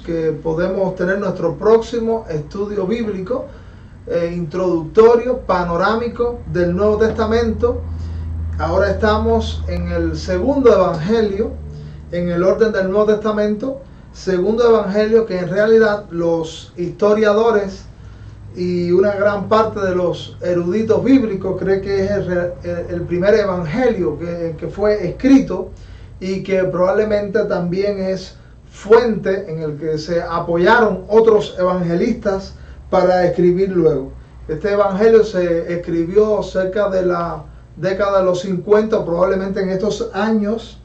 que podemos tener nuestro próximo estudio bíblico introductorio, panorámico del Nuevo Testamento. Ahora estamos en el segundo evangelio, en el orden del Nuevo Testamento, segundo evangelio que en realidad los historiadores y una gran parte de los eruditos bíblicos cree que es el primer evangelio que fue escrito y que probablemente también es fuente en el que se apoyaron otros evangelistas para escribir luego. Este evangelio se escribió cerca de la década de los 50, probablemente en estos años.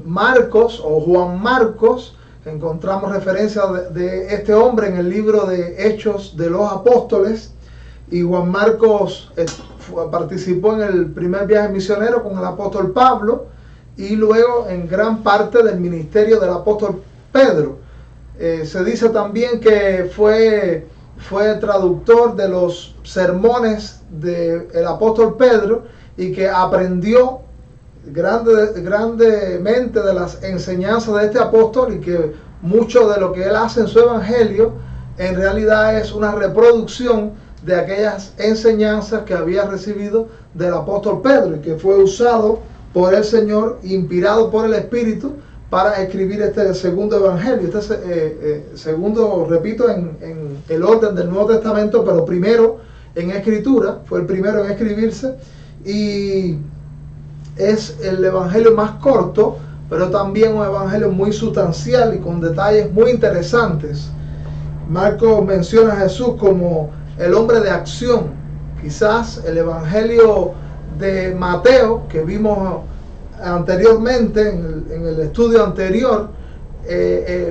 Marcos o Juan Marcos, encontramos referencia de este hombre en el libro de Hechos de los Apóstoles, y Juan Marcos participó en el primer viaje misionero con el apóstol Pablo y luego en gran parte del ministerio del apóstol Pedro. Se dice también que fue traductor de los sermones del apóstol Pedro y que aprendió grandemente de las enseñanzas de este apóstol, y que mucho de lo que él hace en su evangelio en realidad es una reproducción de aquellas enseñanzas que había recibido del apóstol Pedro y que fue usado por el Señor, inspirado por el Espíritu, para escribir este segundo evangelio, segundo, repito, en el orden del Nuevo Testamento, pero primero en escritura, fue el primero en escribirse, y es el evangelio más corto, pero también un evangelio muy sustancial y con detalles muy interesantes. Marcos menciona a Jesús como el hombre de acción. Quizás el evangelio de Mateo, que vimos anteriormente en el estudio anterior,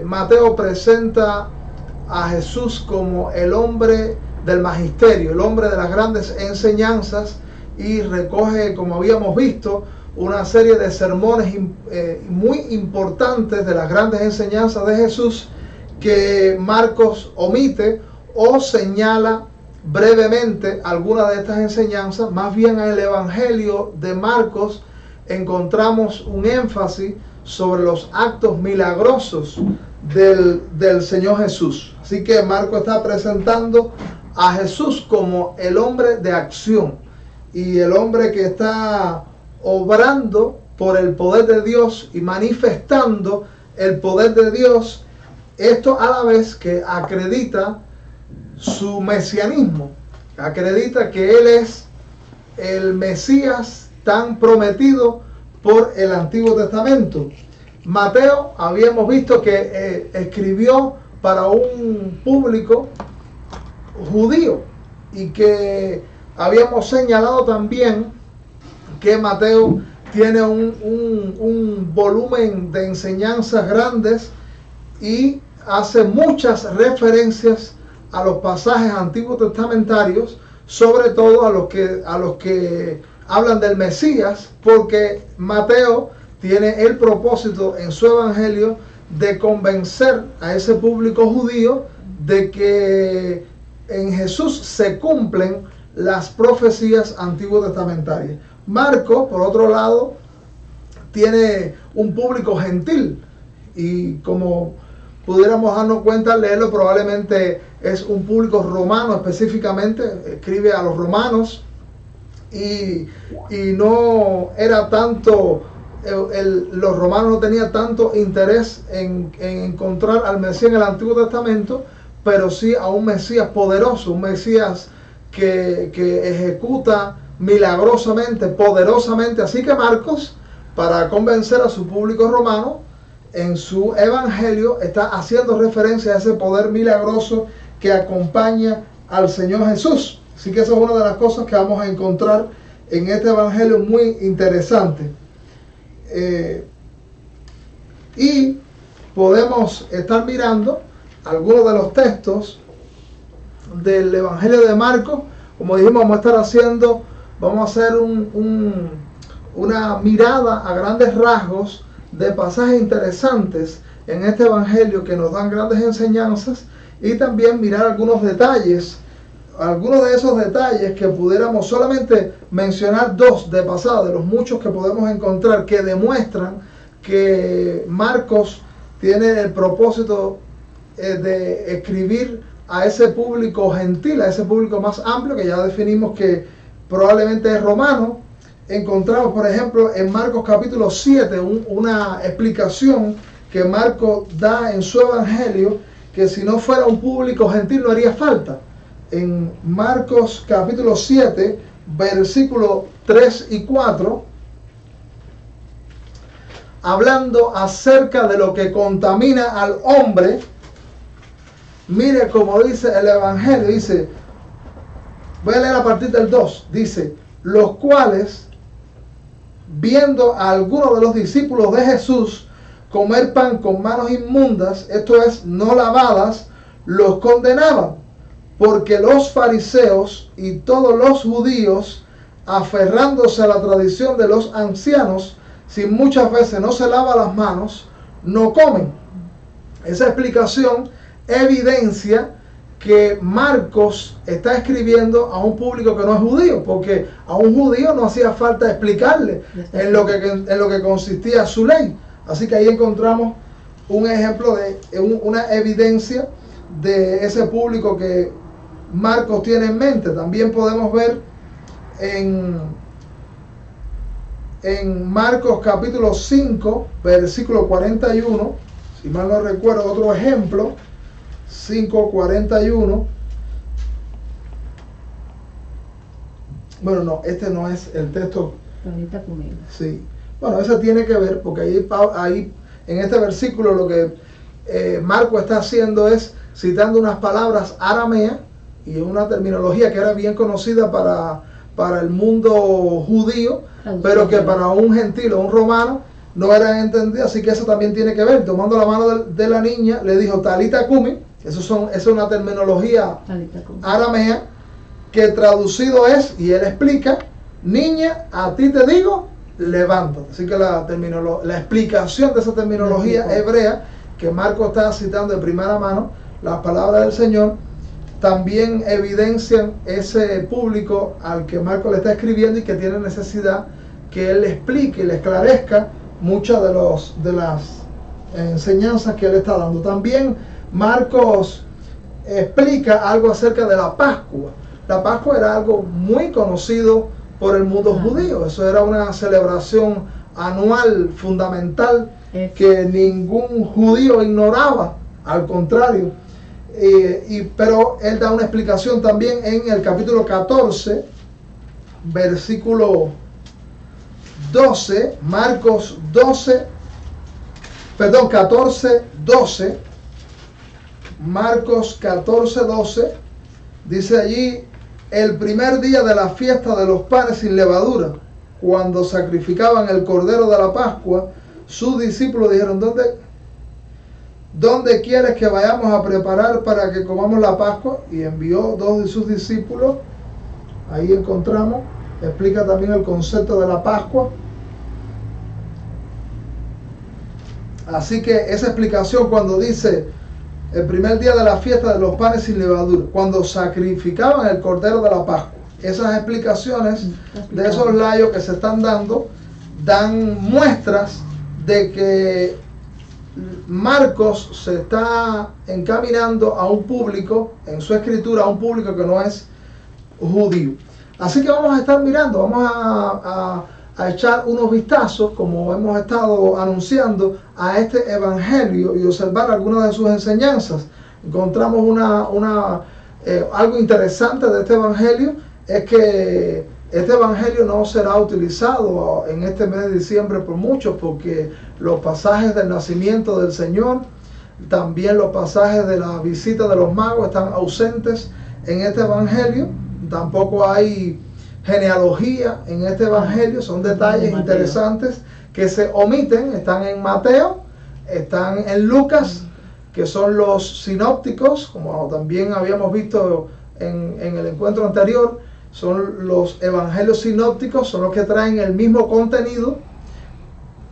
Mateo presenta a Jesús como el hombre del magisterio, el hombre de las grandes enseñanzas, y recoge, como habíamos visto, una serie de sermones muy importantes de las grandes enseñanzas de Jesús que Marcos omite o señala brevemente algunas de estas enseñanzas. Más bien en el evangelio de Marcos encontramos un énfasis sobre los actos milagrosos del Señor Jesús. Así que Marcos está presentando a Jesús como el hombre de acción y el hombre que está obrando por el poder de Dios y manifestando el poder de Dios. Esto a la vez que acredita su mesianismo, acredita que él es el Mesías tan prometido por el Antiguo Testamento. Mateo, habíamos visto que escribió para un público judío, y que habíamos señalado también que Mateo tiene un volumen de enseñanzas grandes y hace muchas referencias a los pasajes antiguos testamentarios, sobre todo a los que hablan del Mesías, porque Mateo tiene el propósito en su evangelio de convencer a ese público judío de que en Jesús se cumplen las profecías antiguo-testamentarias. Marcos, por otro lado, tiene un público gentil, y como pudiéramos darnos cuenta al leerlo, probablemente es un público romano específicamente, escribe a los romanos, y no era tanto, los romanos no tenían tanto interés en encontrar al Mesías en el Antiguo Testamento, pero sí a un Mesías poderoso, un Mesías que ejecuta milagrosamente, poderosamente. Así que Marcos, para convencer a su público romano, en su evangelio está haciendo referencia a ese poder milagroso que acompaña al Señor Jesús. Así que eso es una de las cosas que vamos a encontrar en este evangelio muy interesante. Y podemos estar mirando algunos de los textos del evangelio de Marcos. Como dijimos, vamos a hacer una mirada a grandes rasgos de pasajes interesantes en este evangelio que nos dan grandes enseñanzas, y también mirar algunos detalles, algunos de esos detalles que pudiéramos solamente mencionar dos de pasada, de los muchos que podemos encontrar que demuestran que Marcos tiene el propósito de escribir a ese público gentil, a ese público más amplio, que ya definimos que probablemente es romano. Encontramos, por ejemplo, en Marcos capítulo 7, una explicación que Marcos da en su evangelio, que si no fuera un público gentil no haría falta. En Marcos capítulo 7, versículos 3 y 4, hablando acerca de lo que contamina al hombre, mire como dice el evangelio, dice, voy a leer a partir del 2, dice, los cuales, viendo a algunos de los discípulos de Jesús comer pan con manos inmundas, esto es, no lavadas, los condenaban, porque los fariseos y todos los judíos, aferrándose a la tradición de los ancianos, si muchas veces no se lava las manos, no comen. Esa explicación evidencia que Marcos está escribiendo a un público que no es judío, porque a un judío no hacía falta explicarle en lo que consistía su ley. Así que ahí encontramos un ejemplo de una evidencia de ese público que Marcos tiene en mente. También podemos ver en Marcos capítulo 5, versículo 41, si mal no recuerdo, otro ejemplo, 5:41. Bueno, no, este no es el texto. Sí. Bueno, eso tiene que ver, porque ahí en este versículo lo que Marcos está haciendo es citando unas palabras arameas y una terminología que era bien conocida para el mundo judío, pero que para un gentil o un romano no era entendida, así que eso también tiene que ver. Tomando la mano de la niña, le dijo Talita Kumi, esa es una terminología aramea, que traducido es, y él explica, niña, a ti te digo, levántate. Así que la explicación de esa terminología hebrea que Marcos está citando de primera mano, las palabras del Señor, también evidencian ese público al que Marcos le está escribiendo y que tiene necesidad que él le explique y le esclarezca muchas de las enseñanzas que él está dando. También Marcos explica algo acerca de la Pascua. La Pascua era algo muy conocido por el mundo judío. Eso era una celebración anual fundamental que ningún judío ignoraba, al contrario. Pero él da una explicación también en el capítulo 14, versículo 12, Marcos 14, 12, Marcos 14, 12, dice allí, el primer día de la fiesta de los panes sin levadura, cuando sacrificaban el cordero de la Pascua, sus discípulos dijeron, ¿dónde quieres que vayamos a preparar para que comamos la Pascua? Y envió dos de sus discípulos. Ahí encontramos, explica también el concepto de la Pascua. Así que esa explicación cuando dice el primer día de la fiesta de los panes sin levadura, cuando sacrificaban el cordero de la Pascua, esas explicaciones de esos layos que se están dando dan muestras de que Marcos se está encaminando a un público, en su escritura, a un público que no es judío. Así que vamos a estar mirando, vamos a echar unos vistazos, como hemos estado anunciando, a este evangelio y observar algunas de sus enseñanzas. Encontramos algo interesante de este evangelio, es que este evangelio no será utilizado en este mes de diciembre por muchos, porque los pasajes del nacimiento del Señor, también los pasajes de la visita de los magos están ausentes en este evangelio. Tampoco hay genealogía en este evangelio, son detalles interesantes que se omiten. Están en Mateo, están en Lucas, que son los sinópticos, como también habíamos visto en el encuentro anterior. Son los evangelios sinópticos, son los que traen el mismo contenido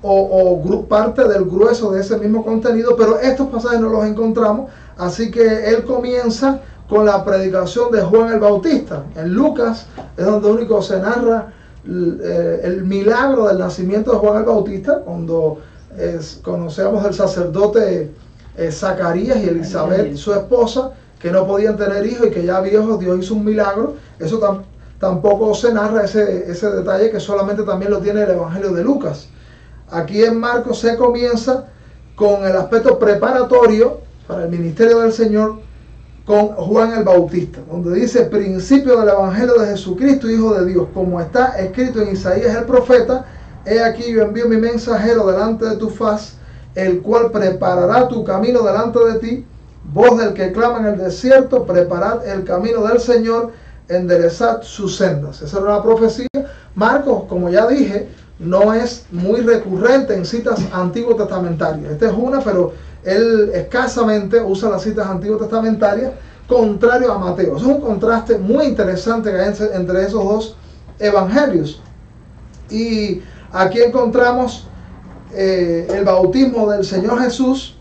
o parte del grueso de ese mismo contenido, pero estos pasajes no los encontramos. Así que él comienza con la predicación de Juan el Bautista. En Lucas es donde único se narra el milagro del nacimiento de Juan el Bautista, cuando conocemos el sacerdote Zacarías y Elizabeth, su esposa, que no podían tener hijos y que ya viejos Dios hizo un milagro. Eso tampoco se narra ese detalle, que solamente también lo tiene el Evangelio de Lucas. Aquí en Marcos se comienza con el aspecto preparatorio para el ministerio del Señor con Juan el Bautista, donde dice: principio del Evangelio de Jesucristo, Hijo de Dios, como está escrito en Isaías el profeta: he aquí yo envío mi mensajero delante de tu faz, el cual preparará tu camino delante de ti. Voz del que clama en el desierto: preparad el camino del Señor, enderezad sus sendas. Esa era una profecía. Marcos, como ya dije, no es muy recurrente en citas antiguo testamentarias. Esta es una, pero él escasamente usa las citas antiguo testamentarias, contrario a Mateo. Es un contraste muy interesante que hay entre esos dos evangelios. Y aquí encontramos el bautismo del Señor Jesús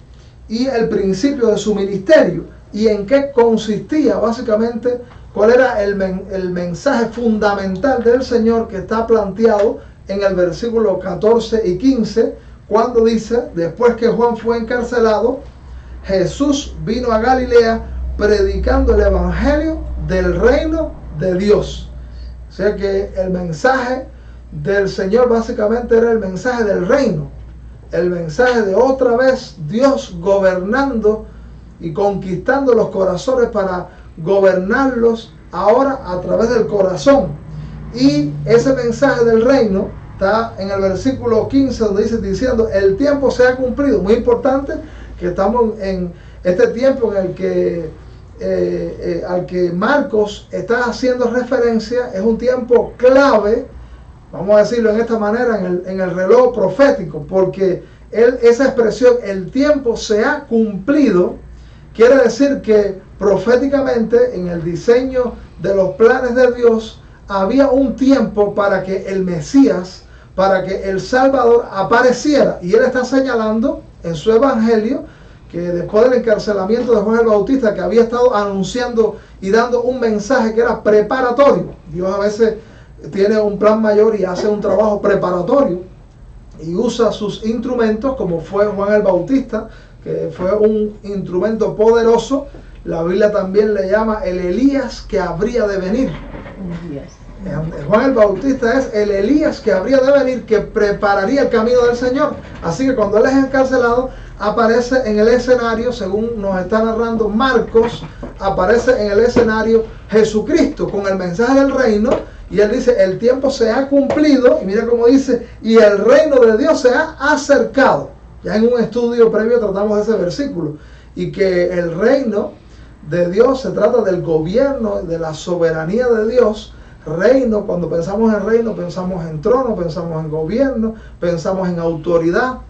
y el principio de su ministerio, y en qué consistía básicamente, cuál era el mensaje fundamental del Señor, que está planteado en el versículo 14 y 15, cuando dice: después que Juan fue encarcelado, Jesús vino a Galilea predicando el evangelio del reino de Dios. O sea que el mensaje del Señor básicamente era el mensaje del reino, el mensaje de otra vez Dios gobernando y conquistando los corazones para gobernarlos ahora a través del corazón. Y ese mensaje del reino está en el versículo 15, donde dice, diciendo: el tiempo se ha cumplido. Muy importante que estamos en este tiempo en el que al que Marcos está haciendo referencia. Es un tiempo clave, vamos a decirlo en esta manera, en el reloj profético, porque esa expresión, el tiempo se ha cumplido, quiere decir que proféticamente en el diseño de los planes de Dios había un tiempo para que el Mesías, para que el Salvador apareciera. Y él está señalando en su evangelio que después del encarcelamiento de Juan el Bautista, que había estado anunciando y dando un mensaje que era preparatorio. Dios a veces tiene un plan mayor y hace un trabajo preparatorio y usa sus instrumentos, como fue Juan el Bautista, que fue un instrumento poderoso. La Biblia también le llama el Elías que habría de venir. Juan el Bautista es el Elías que habría de venir, que prepararía el camino del Señor. Así que cuando él es encarcelado, aparece en el escenario, según nos está narrando Marcos, aparece en el escenario Jesucristo con el mensaje del reino. Y él dice: el tiempo se ha cumplido, y mira cómo dice, y el reino de Dios se ha acercado. Ya en un estudio previo tratamos de ese versículo, y que el reino de Dios se trata del gobierno, de la soberanía de Dios. Reino, cuando pensamos en reino, pensamos en trono, pensamos en gobierno, pensamos en autoridad.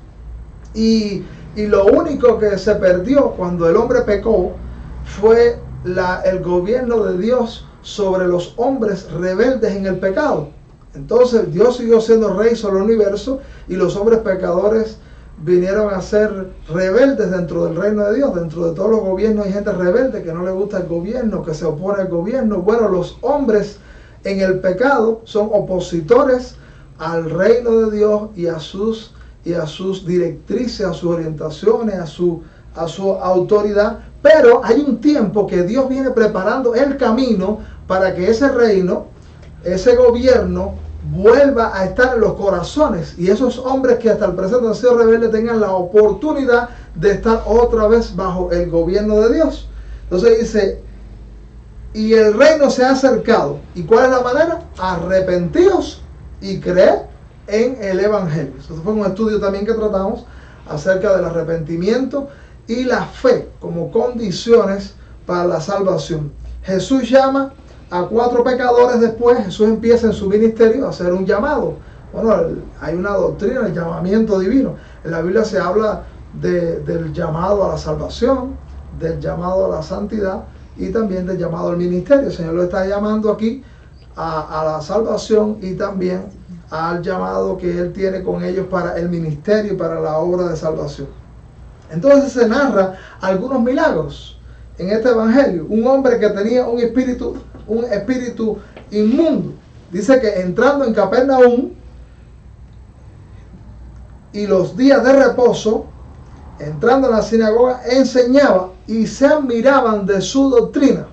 Y lo único que se perdió cuando el hombre pecó fue el gobierno de Dios sobre los hombres rebeldes en el pecado. Entonces Dios siguió siendo rey sobre el universo, y los hombres pecadores vinieron a ser rebeldes dentro del reino de Dios. Dentro de todos los gobiernos hay gente rebelde que no le gusta el gobierno, que se opone al gobierno. Bueno, los hombres en el pecado son opositores al reino de Dios y a sus directrices, a sus orientaciones, a su autoridad. Pero hay un tiempo que Dios viene preparando el camino para que ese reino, ese gobierno, vuelva a estar en los corazones, y esos hombres que hasta el presente han sido rebeldes tengan la oportunidad de estar otra vez bajo el gobierno de Dios. Entonces dice: y el reino se ha acercado. ¿Y cuál es la manera? Arrepentíos y creed en el evangelio. Eso fue un estudio también que tratamos acerca del arrepentimiento y la fe como condiciones para la salvación. Jesús llama a 4 pecadores. Después Jesús empieza en su ministerio a hacer un llamado. Bueno, hay una doctrina, el llamamiento divino. En la Biblia se habla del llamado a la salvación, del llamado a la santidad y también del llamado al ministerio. El Señor lo está llamando aquí a la salvación y también al llamado que Él tiene con ellos para el ministerio y para la obra de salvación. Entonces se narra algunos milagros en este evangelio. Un hombre que tenía un espíritu inmundo. Dice que entrando en Capernaum, y los días de reposo, entrando en la sinagoga, enseñaba y se admiraban de su doctrina,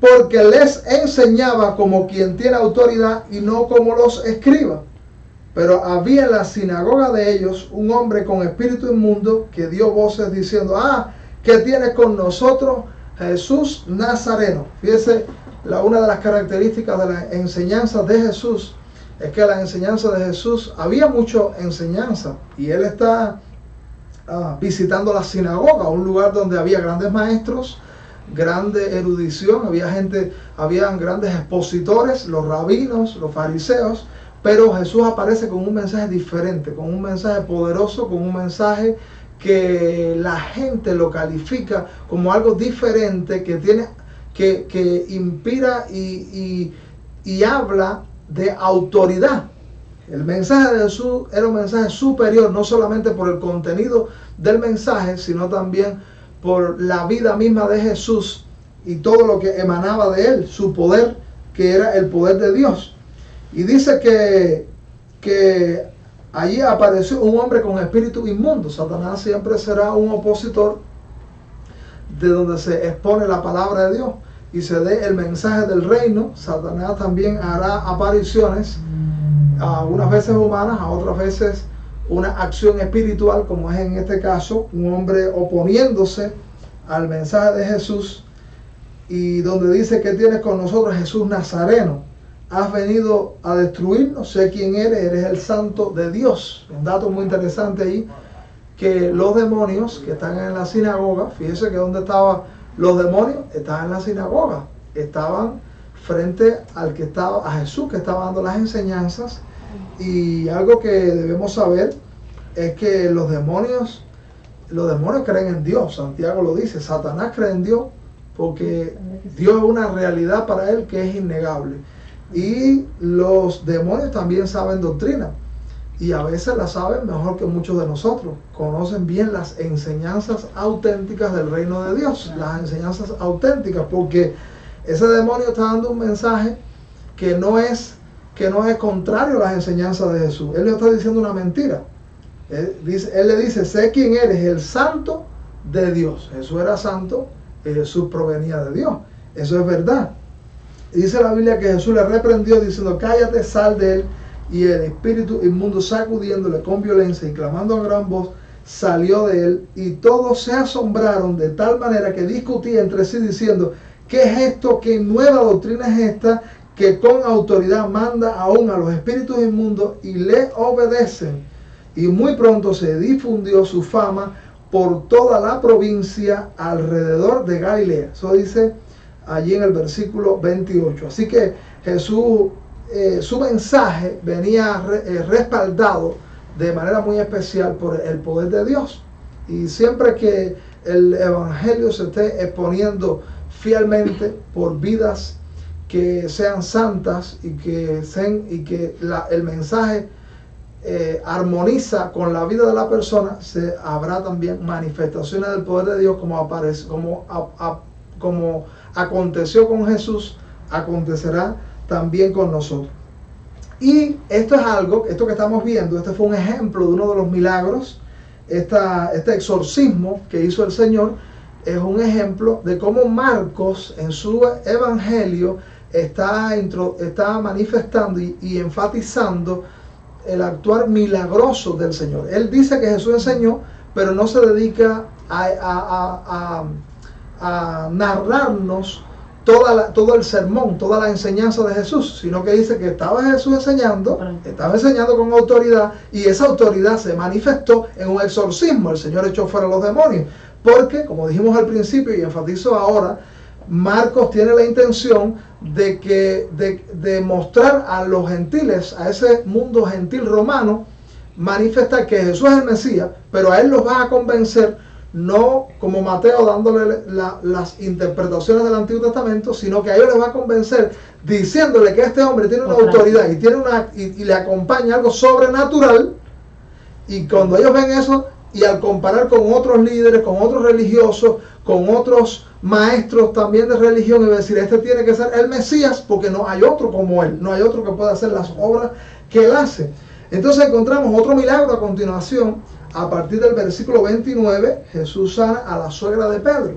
porque les enseñaba como quien tiene autoridad y no como los escribas. Pero había en la sinagoga de ellos un hombre con espíritu inmundo que dio voces diciendo: ¿qué tienes con nosotros, Jesús Nazareno? Fíjese, una de las características de la enseñanza de Jesús es que la enseñanza de Jesús, había mucha enseñanza, y él está visitando la sinagoga, un lugar donde había grandes maestros, grande erudición, habían grandes expositores, los rabinos, los fariseos, pero Jesús aparece con un mensaje diferente, con un mensaje poderoso, con un mensaje que la gente lo califica como algo diferente, que inspira y habla de autoridad. El mensaje de Jesús era un mensaje superior, no solamente por el contenido del mensaje, sino también por la vida misma de Jesús y todo lo que emanaba de él, su poder, que era el poder de Dios. Y dice que allí apareció un hombre con espíritu inmundo. Satanás siempre será un opositor de donde se expone la palabra de Dios y se dé el mensaje del reino. Satanás también hará apariciones, a unas veces humanas, a otras veces una acción espiritual, como es en este caso, un hombre oponiéndose al mensaje de Jesús, y donde dice: ¿qué tienes con nosotros, Jesús Nazareno? Has venido a destruirnos, sé quién eres el santo de Dios. Un dato muy interesante ahí, que los demonios que están en la sinagoga, fíjense que donde estaban los demonios, estaban en la sinagoga, estaban frente a Jesús, que estaba dando las enseñanzas. Y algo que debemos saber es que los demonios creen en Dios. Santiago lo dice: Satanás cree en Dios, porque Dios es una realidad para él que es innegable. Y los demonios también saben doctrina, y a veces la saben mejor que muchos de nosotros. Conocen bien las enseñanzas auténticas del reino de Dios, las enseñanzas auténticas, porque ese demonio está dando un mensaje que no es contrario a las enseñanzas de Jesús. Él le está diciendo una mentira. Él le dice: sé quién eres, el santo de Dios. Jesús era santo y Jesús provenía de Dios. Eso es verdad. Y dice la Biblia que Jesús le reprendió diciendo: cállate, sal de él. Y el espíritu inmundo, sacudiéndole con violencia y clamando a gran voz, salió de él. Y todos se asombraron de tal manera que discutían entre sí diciendo: ¿qué es esto? ¿Qué nueva doctrina es esta? Que con autoridad manda aún a los espíritus inmundos y le obedecen. Y muy pronto se difundió su fama por toda la provincia alrededor de Galilea. Eso dice allí en el versículo 28. Así que Jesús, su mensaje venía respaldado de manera muy especial por el poder de Dios. Y siempre que el evangelio se esté exponiendo fielmente por vidas que sean santas y que el mensaje armoniza con la vida de la persona, habrá también manifestaciones del poder de Dios, como aconteció con Jesús, acontecerá también con nosotros. Y esto que estamos viendo, este fue un ejemplo de uno de los milagros. Este exorcismo que hizo el Señor es un ejemplo de cómo Marcos en su evangelio está manifestando y enfatizando el actuar milagroso del Señor. Él dice que Jesús enseñó, pero no se dedica a narrarnos todo el sermón, toda la enseñanza de Jesús, sino que dice que estaba Jesús enseñando con autoridad, y esa autoridad se manifestó en un exorcismo. El Señor echó fuera los demonios, porque, como dijimos al principio y enfatizo ahora, Marcos tiene la intención de mostrar a los gentiles, a ese mundo gentil romano, manifestar que Jesús es el Mesías, pero a él los va a convencer, no como Mateo dándole las interpretaciones del Antiguo Testamento, sino que a ellos les va a convencer diciéndole que este hombre tiene una autoridad y le acompaña algo sobrenatural. Y cuando ellos ven eso, y al comparar con otros líderes, con otros religiosos, con otros maestros también de religión, y decir: este tiene que ser el Mesías, porque no hay otro como él, no hay otro que pueda hacer las obras que él hace. Entonces encontramos otro milagro a continuación. A partir del versículo 29, Jesús sana a la suegra de Pedro.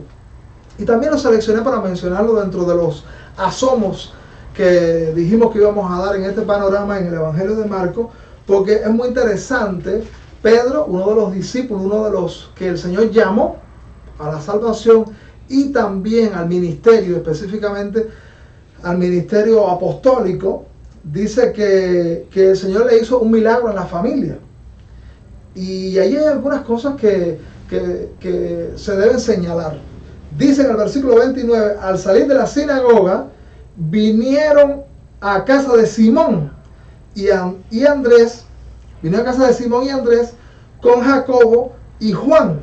Y también lo seleccioné para mencionarlo dentro de los asomos que dijimos que íbamos a dar en este panorama en el Evangelio de Marcos, porque es muy interesante. Pedro, uno de los discípulos, uno de los que el Señor llamó a la salvación y también al ministerio, específicamente al ministerio apostólico, dice que el Señor le hizo un milagro en la familia. Y ahí hay algunas cosas que se deben señalar. Dice en el versículo 29, al salir de la sinagoga, vinieron a casa de Simón y Andrés, vinieron a casa de Simón y Andrés con Jacobo y Juan.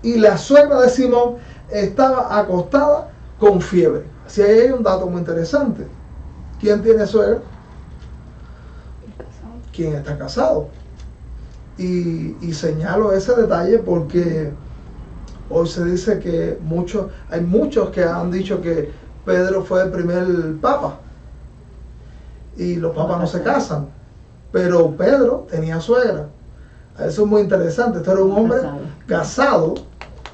Y la suegra de Simón estaba acostada con fiebre. Así ahí hay un dato muy interesante. ¿Quién tiene suegra? ¿Quién está casado? Y señalo ese detalle porque hoy se dice que hay muchos que han dicho que Pedro fue el primer papa y los papas no se casan, pero Pedro tenía suegra. Eso es muy interesante. Este era un hombre casado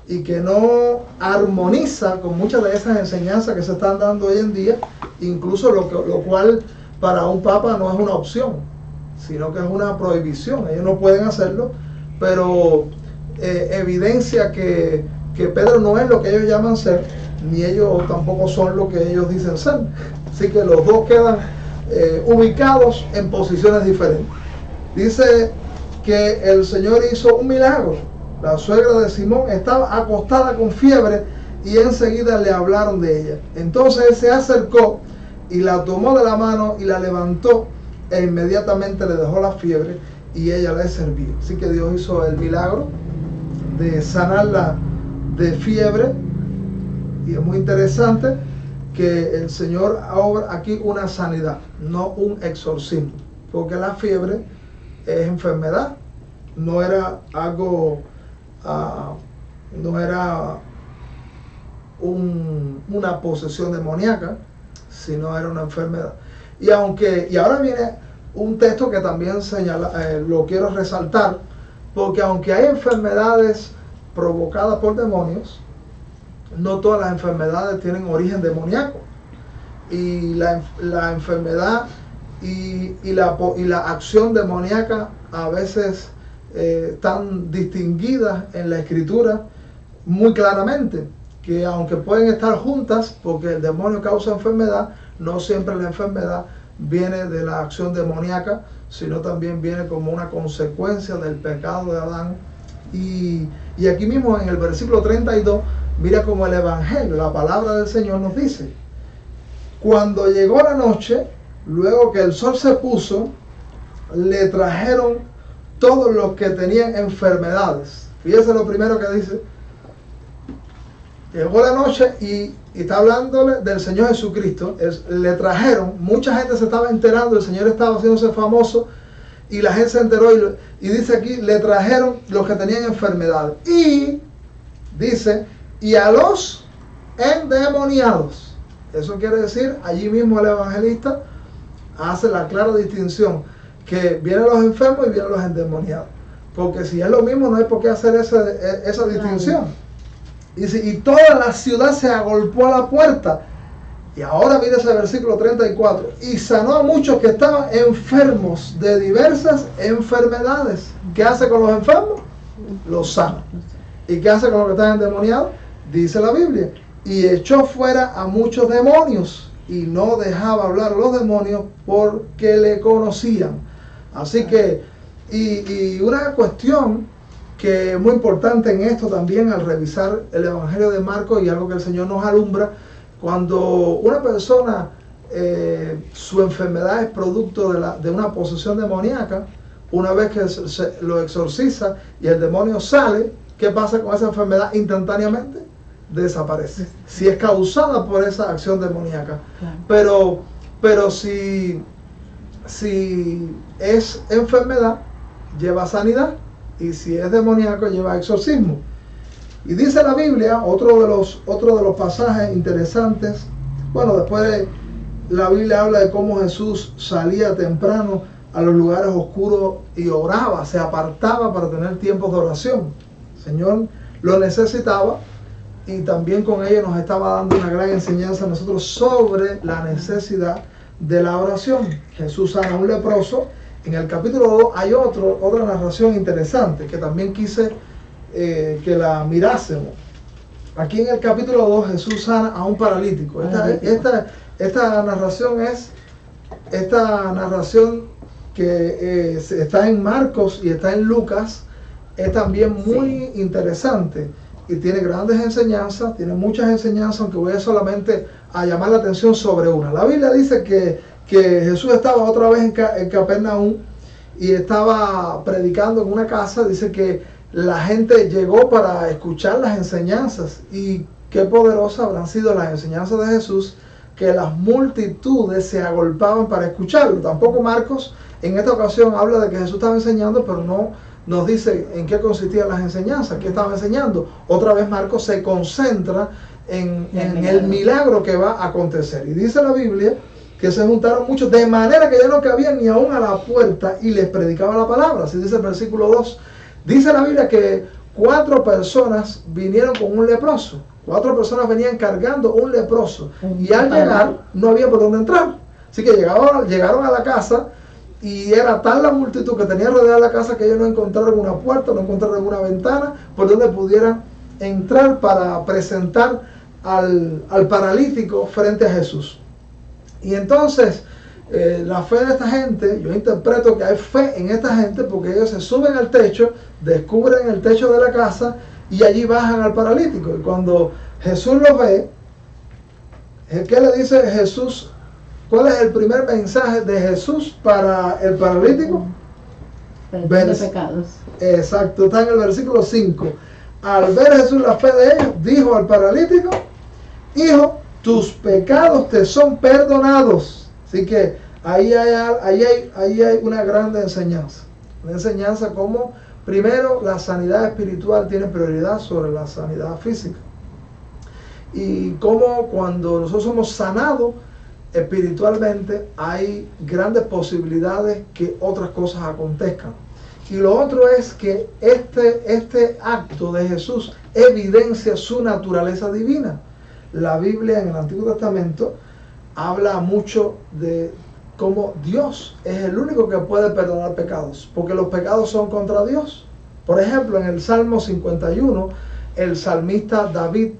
y que no armoniza con muchas de esas enseñanzas que se están dando hoy en día, incluso lo cual para un papa no es una opción, sino que es una prohibición. Ellos no pueden hacerlo, pero evidencia que Pedro no es lo que ellos llaman ser, ni ellos tampoco son lo que ellos dicen ser. Así que los dos quedan ubicados en posiciones diferentes. Dice que el Señor hizo un milagro. La suegra de Simón estaba acostada con fiebre y enseguida le hablaron de ella. Entonces él se acercó y la tomó de la mano y la levantó e inmediatamente le dejó la fiebre y ella le servía. Así que Dios hizo el milagro de sanarla de fiebre, y es muy interesante que el Señor obra aquí una sanidad, no un exorcismo, porque la fiebre es enfermedad, no era algo, no era una posesión demoníaca, sino era una enfermedad. Y ahora viene un texto que también señala, lo quiero resaltar, porque aunque hay enfermedades provocadas por demonios, no todas las enfermedades tienen origen demoníaco. Y la enfermedad y la acción demoníaca a veces están distinguidas en la Escritura muy claramente, que aunque pueden estar juntas, porque el demonio causa enfermedad, no siempre la enfermedad viene de la acción demoníaca, sino también viene como una consecuencia del pecado de Adán. Y aquí mismo en el versículo 32, mira como el Evangelio, la palabra del Señor nos dice: cuando llegó la noche, luego que el sol se puso, le trajeron todos los que tenían enfermedades. Fíjese lo primero que dice: llegó la noche y está hablándole del Señor Jesucristo. Le trajeron, mucha gente se estaba enterando, el Señor estaba haciéndose famoso y la gente se enteró, y dice aquí, le trajeron los que tenían enfermedades. Y dice, y a los endemoniados. Eso quiere decir, allí mismo el evangelista hace la clara distinción, que vienen los enfermos y vienen los endemoniados. Porque si es lo mismo, no hay por qué hacer esa distinción. Y toda la ciudad se agolpó a la puerta. Y ahora mire ese versículo 34. Y sanó a muchos que estaban enfermos de diversas enfermedades. ¿Qué hace con los enfermos? Los sana. ¿Y qué hace con los que están endemoniados? Dice la Biblia: y echó fuera a muchos demonios, y no dejaba hablar a los demonios porque le conocían. Así que, y una cuestión que es muy importante en esto también al revisar el Evangelio de Marcos, y algo que el Señor nos alumbra: cuando una persona, su enfermedad es producto de una posesión demoníaca, una vez que lo exorciza y el demonio sale, ¿qué pasa con esa enfermedad? Instantáneamente desaparece, si es causada por esa acción demoníaca. Pero si es enfermedad, lleva sanidad, y si es demoníaco, lleva exorcismo. Y dice la Biblia, otro de los pasajes interesantes, bueno, después la Biblia habla de cómo Jesús salía temprano a los lugares oscuros y oraba, se apartaba para tener tiempos de oración. El Señor lo necesitaba y también con ello nos estaba dando una gran enseñanza a nosotros sobre la necesidad de la oración. Jesús sana a un leproso. En el capítulo 2 hay otra narración interesante que también quise que la mirásemos. Aquí en el capítulo 2 Jesús sana a un paralítico. Esta narración que está en Marcos y está en Lucas es también muy interesante y tiene grandes enseñanzas, tiene muchas enseñanzas, aunque voy solamente a llamar la atención sobre una. La Biblia dice que Jesús estaba otra vez en Capernaum y estaba predicando en una casa. Dice que la gente llegó para escuchar las enseñanzas, y qué poderosas habrán sido las enseñanzas de Jesús, que las multitudes se agolpaban para escucharlo. Tampoco Marcos en esta ocasión habla de que Jesús estaba enseñando, pero no nos dice en qué consistían las enseñanzas, qué estaba enseñando. Otra vez Marcos se concentra en el milagro que va a acontecer. Y dice la Biblia que se juntaron muchos, de manera que ya no cabían ni aún a la puerta, y les predicaba la palabra. Así dice el versículo 2. Dice la Biblia que 4 personas vinieron con un leproso. 4 personas venían cargando un leproso. Y al llegar no había por dónde entrar. Así que llegaron a la casa, y era tal la multitud que tenía rodeada la casa que ellos no encontraron una puerta, no encontraron una ventana por donde pudieran entrar para presentar al paralítico frente a Jesús. Y entonces la fe de esta gente, yo interpreto que hay fe en esta gente, porque ellos se suben al techo, descubren el techo de la casa y allí bajan al paralítico. Y cuando Jesús lo ve, ¿qué le dice Jesús? ¿Cuál es el primer mensaje de Jesús para el paralítico? Perdón de pecados. Exacto, está en el versículo 5. Al ver Jesús la fe de ellos, dijo al paralítico: hijo, tus pecados te son perdonados. Así que ahí hay una gran enseñanza. Una enseñanza como, primero, la sanidad espiritual tiene prioridad sobre la sanidad física. Y como cuando nosotros somos sanados espiritualmente, hay grandes posibilidades que otras cosas acontezcan. Y lo otro es que este acto de Jesús evidencia su naturaleza divina. La Biblia en el Antiguo Testamento habla mucho de cómo Dios es el único que puede perdonar pecados, porque los pecados son contra Dios. Por ejemplo, en el Salmo 51, el salmista David,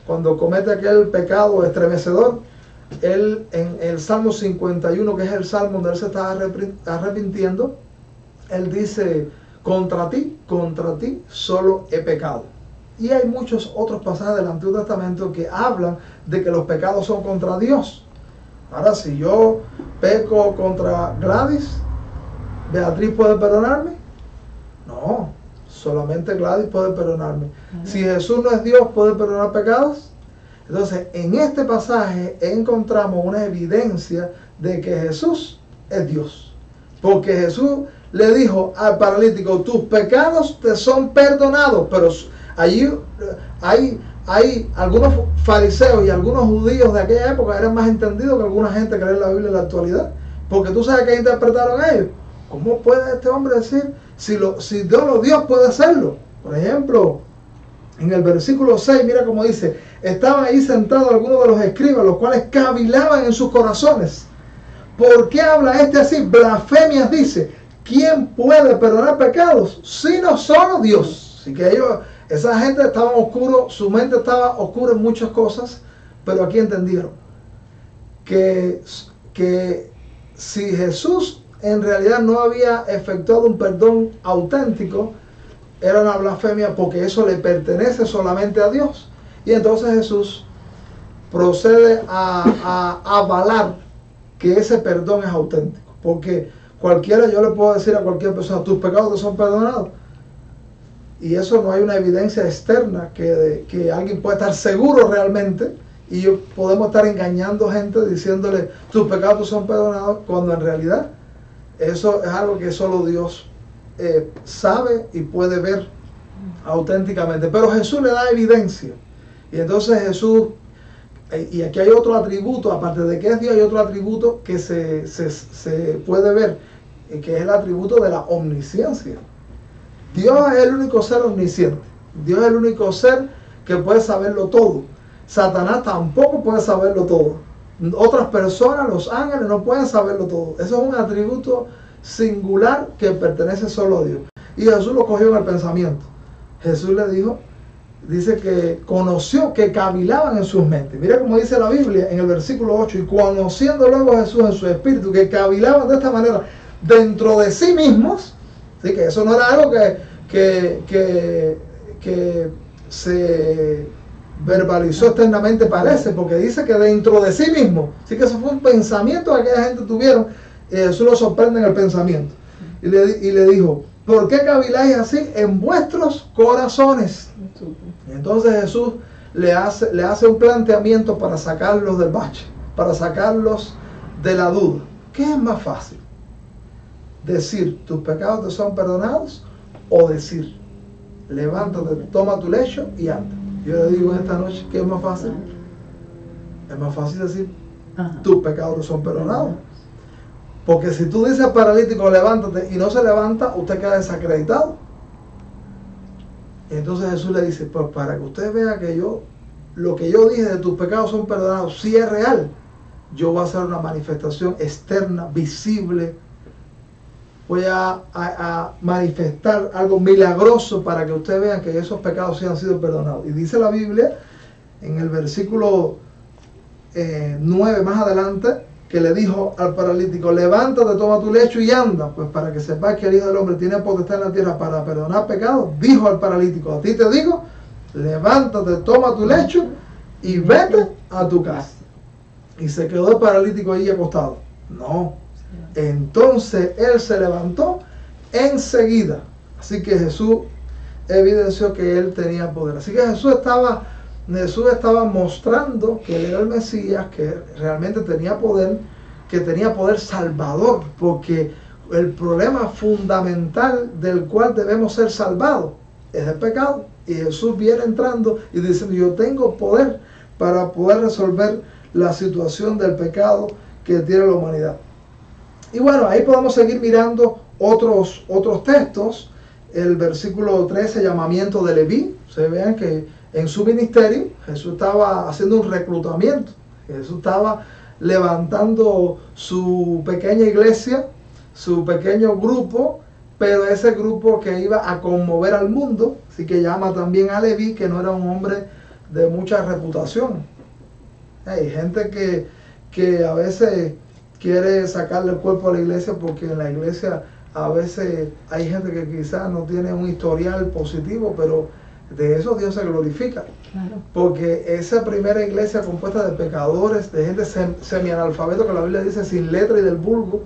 cuando comete aquel pecado estremecedor, él en el Salmo 51, que es el salmo donde él se está arrepintiendo, él dice: contra ti solo he pecado. Y hay muchos otros pasajes del Antiguo Testamento que hablan de que los pecados son contra Dios. Ahora, si yo peco contra Gladys, ¿Beatriz puede perdonarme? No, solamente Gladys puede perdonarme. Si Jesús no es Dios, ¿puede perdonar pecados? Entonces, en este pasaje encontramos una evidencia de que Jesús es Dios. Porque Jesús le dijo al paralítico: tus pecados te son perdonados. Pero allí hay algunos fariseos y algunos judíos de aquella época eran más entendidos que alguna gente que lee la Biblia en la actualidad. Porque tú sabes que interpretaron ellos. ¿Cómo puede este hombre decir si Dios puede hacerlo? Por ejemplo, en el versículo 6, mira cómo dice: estaban ahí sentados algunos de los escribas, los cuales cavilaban en sus corazones. ¿Por qué habla este así? Blasfemias dice. ¿Quién puede perdonar pecados sino solo Dios? Así que esa gente estaba oscuro, su mente estaba oscura en muchas cosas, pero aquí entendieron que si Jesús en realidad no había efectuado un perdón auténtico, era una blasfemia, porque eso le pertenece solamente a Dios. Y entonces Jesús procede a avalar que ese perdón es auténtico, porque yo le puedo decir a cualquier persona: tus pecados te son perdonados, y eso no hay una evidencia externa que alguien pueda estar seguro realmente, y podemos estar engañando gente diciéndole: tus pecados son perdonados, cuando en realidad eso es algo que solo Dios sabe y puede ver auténticamente. Pero Jesús le da evidencia, y entonces Jesús, y aquí hay otro atributo, aparte de que es Dios, hay otro atributo que se puede ver que es el atributo de la omnisciencia. Dios es el único ser omnisciente. Dios es el único ser que puede saberlo todo. Satanás tampoco puede saberlo todo. Otras personas, los ángeles, no pueden saberlo todo. Eso es un atributo singular que pertenece solo a Dios. Y Jesús lo cogió en el pensamiento. Jesús le dijo, dice que conoció, que cavilaban en sus mentes. Mira cómo dice la Biblia en el versículo 8, y conociendo luego Jesús en su espíritu, que cavilaban de esta manera dentro de sí mismos. Así que eso no era algo que se verbalizó externamente, parece, porque dice que dentro de sí mismo. Así que eso fue un pensamiento que aquella gente tuvieron. Eso lo sorprende en el pensamiento. Y le dijo, ¿por qué caviláis así en vuestros corazones? Entonces Jesús le hace un planteamiento para sacarlos del bache, para sacarlos de la duda. ¿Qué es más fácil? ¿Decir tus pecados te son perdonados? O decir, levántate, toma tu lecho y anda. Yo le digo esta noche, ¿qué es más fácil? Es más fácil decir, tus pecados te son perdonados. Porque si tú dices al paralítico, levántate, y no se levanta, usted queda desacreditado. Y entonces Jesús le dice, pues para que usted vea que lo que yo dije de tus pecados son perdonados, si es real, yo voy a hacer una manifestación externa, visible. Voy a manifestar algo milagroso para que ustedes vean que esos pecados sí han sido perdonados. Y dice la Biblia, en el versículo 9 más adelante, que le dijo al paralítico, levántate, toma tu lecho y anda. Pues para que sepas que el Hijo del Hombre tiene potestad en la tierra para perdonar pecados, dijo al paralítico, a ti te digo, levántate, toma tu lecho y vete a tu casa. Y se quedó el paralítico ahí acostado. No. Entonces él se levantó enseguida. Así que Jesús evidenció que él tenía poder. Así que Jesús estaba mostrando que él era el Mesías, que realmente tenía poder, que tenía poder salvador, porque el problema fundamental del cual debemos ser salvados es el pecado. Y Jesús viene entrando y diciendo, yo tengo poder para poder resolver la situación del pecado que tiene la humanidad. Y bueno, ahí podemos seguir mirando otros textos. El versículo 13, llamamiento de Leví. Ustedes vean que en su ministerio Jesús estaba haciendo un reclutamiento. Jesús estaba levantando su pequeña iglesia, su pequeño grupo, pero ese grupo que iba a conmover al mundo. Así que llama también a Leví, que no era un hombre de mucha reputación. Hay gente que a veces quiere sacarle el cuerpo a la iglesia, porque en la iglesia a veces hay gente que quizás no tiene un historial positivo, pero de eso Dios se glorifica. Claro. Porque esa primera iglesia compuesta de pecadores, de gente semianalfabeto, que la Biblia dice sin letra y del vulgo,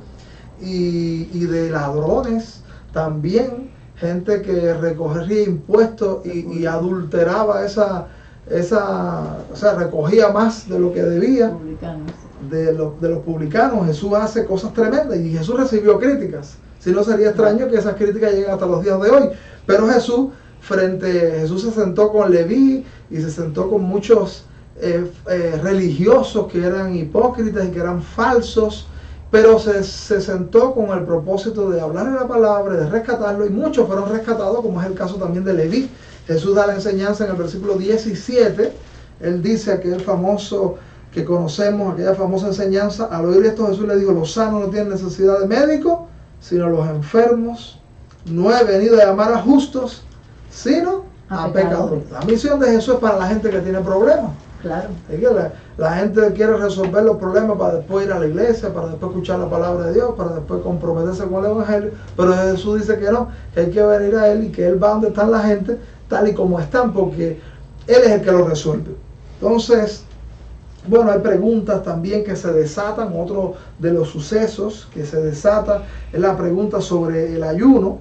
y de ladrones también, gente que recogía impuestos y adulteraba o sea, recogía más de lo que debía. De los publicanos. Jesús hace cosas tremendas y Jesús recibió críticas. Si no, sería extraño que esas críticas lleguen hasta los días de hoy. Pero Jesús se sentó con Leví y se sentó con muchos religiosos que eran hipócritas y que eran falsos, pero se sentó con el propósito de hablarle la palabra, de rescatarlo, y muchos fueron rescatados, como es el caso también de Leví. Jesús da la enseñanza en el versículo 17. Él dice aquel famoso que conocemos, aquella famosa enseñanza. Al oír esto, Jesús le dijo, los sanos no tienen necesidad de médico, sino los enfermos. No he venido a llamar a justos, sino a pecadores. La misión de Jesús es para la gente que tiene problemas. Claro. La gente quiere resolver los problemas para después ir a la iglesia, para después escuchar la palabra de Dios, para después comprometerse con el evangelio. Pero Jesús dice que no, que hay que venir a Él y que Él va donde están la gente, tal y como están, porque Él es el que lo resuelve. Entonces, bueno, hay preguntas también que se desatan. Otro de los sucesos que se desata es la pregunta sobre el ayuno.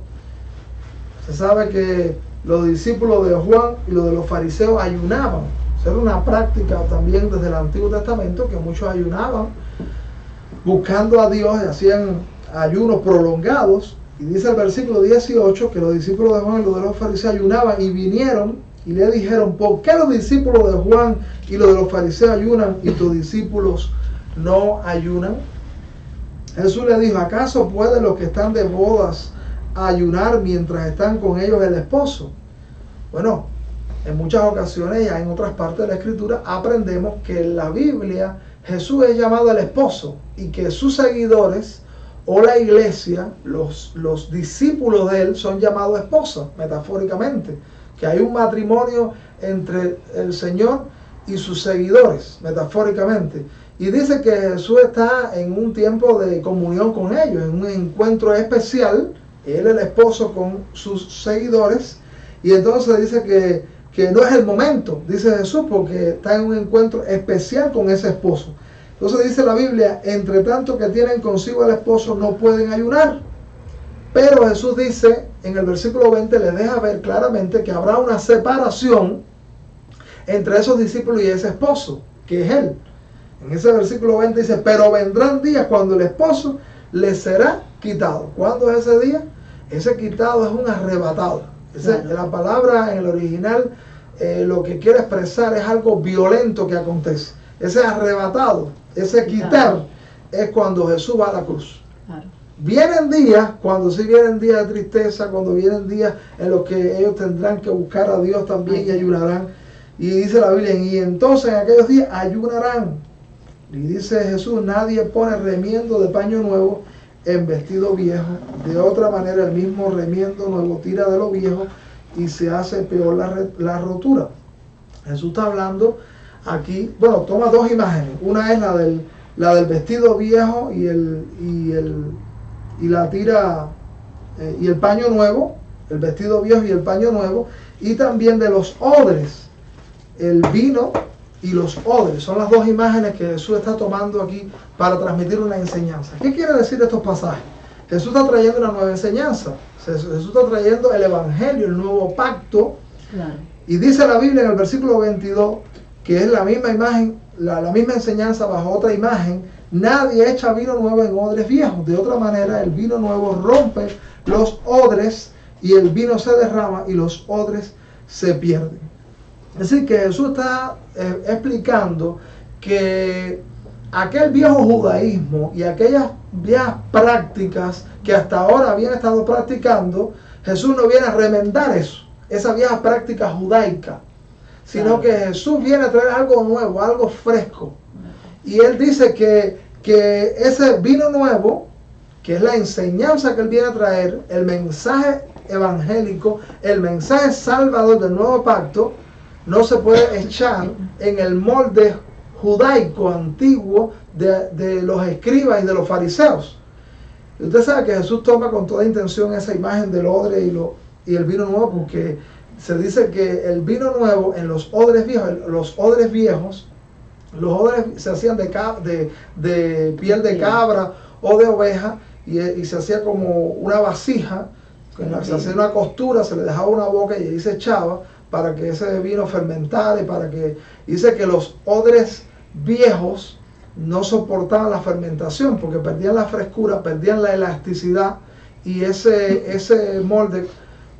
Se sabe que los discípulos de Juan y los de los fariseos ayunaban. Era una práctica también desde el Antiguo Testamento, que muchos ayunaban buscando a Dios y hacían ayunos prolongados. Y dice el versículo 18 que los discípulos de Juan y los de los fariseos ayunaban y vinieron y le dijeron, ¿por qué los discípulos de Juan y los de los fariseos ayunan y tus discípulos no ayunan? Jesús le dijo, ¿acaso pueden los que están de bodas ayunar mientras están con ellos el esposo? Bueno, en muchas ocasiones y en otras partes de la Escritura aprendemos que en la Biblia Jesús es llamado el esposo y que sus seguidores o la iglesia, los discípulos de él son llamados esposas, metafóricamente, que hay un matrimonio entre el Señor y sus seguidores, metafóricamente. Y dice que Jesús está en un tiempo de comunión con ellos, en un encuentro especial, él el esposo con sus seguidores, y entonces dice que no es el momento, dice Jesús, porque está en un encuentro especial con ese esposo. Entonces dice la Biblia, entre tanto que tienen consigo al esposo no pueden ayunar. Pero Jesús dice en el versículo 20, les deja ver claramente que habrá una separación entre esos discípulos y ese esposo, que es él. En ese versículo 20 dice, pero vendrán días cuando el esposo les será quitado. ¿Cuándo es ese día? Ese quitado es un arrebatado. La palabra en el original lo que quiere expresar es algo violento que acontece. Ese arrebatado, ese quitar, es cuando Jesús va a la cruz. Claro. Vienen días, cuando sí vienen días de tristeza, cuando vienen días en los que ellos tendrán que buscar a Dios también y ayunarán. Y dice la Biblia, y entonces en aquellos días ayunarán. Y dice Jesús, nadie pone remiendo de paño nuevo en vestido viejo. De otra manera, el mismo remiendo nuevo tira de lo viejo y se hace peor la rotura. Jesús está hablando aquí, bueno, toma dos imágenes. Una es la del vestido viejo y la tira y el paño nuevo, el vestido viejo y el paño nuevo, y también de los odres, el vino y los odres. Son las dos imágenes que Jesús está tomando aquí para transmitir una enseñanza. ¿Qué quiere decir estos pasajes? Jesús está trayendo una nueva enseñanza. Jesús está trayendo el evangelio, el nuevo pacto. Claro. Y dice la Biblia en el versículo 22 que es la misma imagen, la misma enseñanza bajo otra imagen. Nadie echa vino nuevo en odres viejos. De otra manera, el vino nuevo rompe los odres y el vino se derrama y los odres se pierden. Es decir, que Jesús está explicando que aquel viejo judaísmo y aquellas viejas prácticas que hasta ahora habían estado practicando, Jesús no viene a remendar eso, esa vieja práctica judaica, sino que Jesús viene a traer algo nuevo, algo fresco. Y él dice que ese vino nuevo, que es la enseñanza que él viene a traer, el mensaje evangélico, el mensaje salvador del nuevo pacto, no se puede echar en el molde judaico antiguo de los escribas y de los fariseos. Y usted sabe que Jesús toma con toda intención esa imagen del odre y el vino nuevo, porque se dice que el vino nuevo en los odres viejos se hacían de piel de cabra o de oveja y se hacía como una vasija, se hacía una costura, se le dejaba una boca y ahí se echaba para que ese vino fermentara y para que... Dice que los odres viejos no soportaban la fermentación porque perdían la frescura, perdían la elasticidad y ese molde,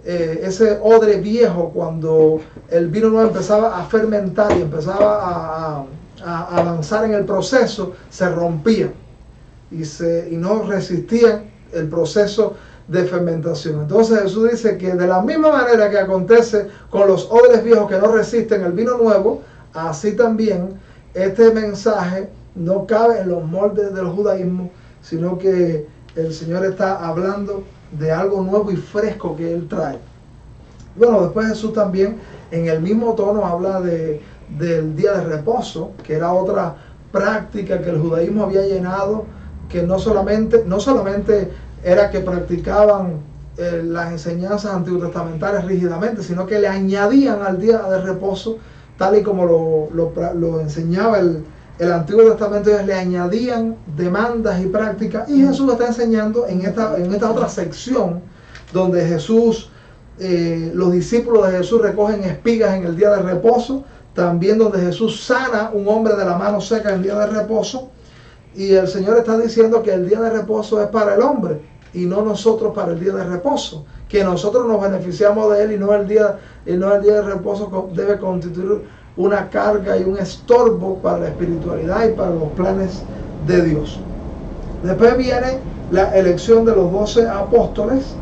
ese odre viejo, cuando el vino nuevo empezaba a fermentar y empezaba a avanzar en el proceso, se rompía y no resistían el proceso de fermentación. Entonces Jesús dice que de la misma manera que acontece con los odres viejos que no resisten el vino nuevo, así también este mensaje no cabe en los moldes del judaísmo, sino que el Señor está hablando de algo nuevo y fresco que Él trae. Bueno, después Jesús también en el mismo tono habla del día de reposo, que era otra práctica que el judaísmo había llenado, que no solamente era que practicaban las enseñanzas antitestamentarias rígidamente, sino que le añadían al día de reposo, tal y como lo enseñaba el Antiguo Testamento. Ellos le añadían demandas y prácticas, y Jesús está enseñando en esta otra sección donde Jesús, los discípulos de Jesús recogen espigas en el día de reposo, también donde Jesús sana un hombre de la mano seca en el día de reposo, y el Señor está diciendo que el día de reposo es para el hombre y no nosotros para el día de reposo, que nosotros nos beneficiamos de él y no el día de reposo debe constituir una carga y un estorbo para la espiritualidad y para los planes de Dios. Después viene la elección de los 12 apóstoles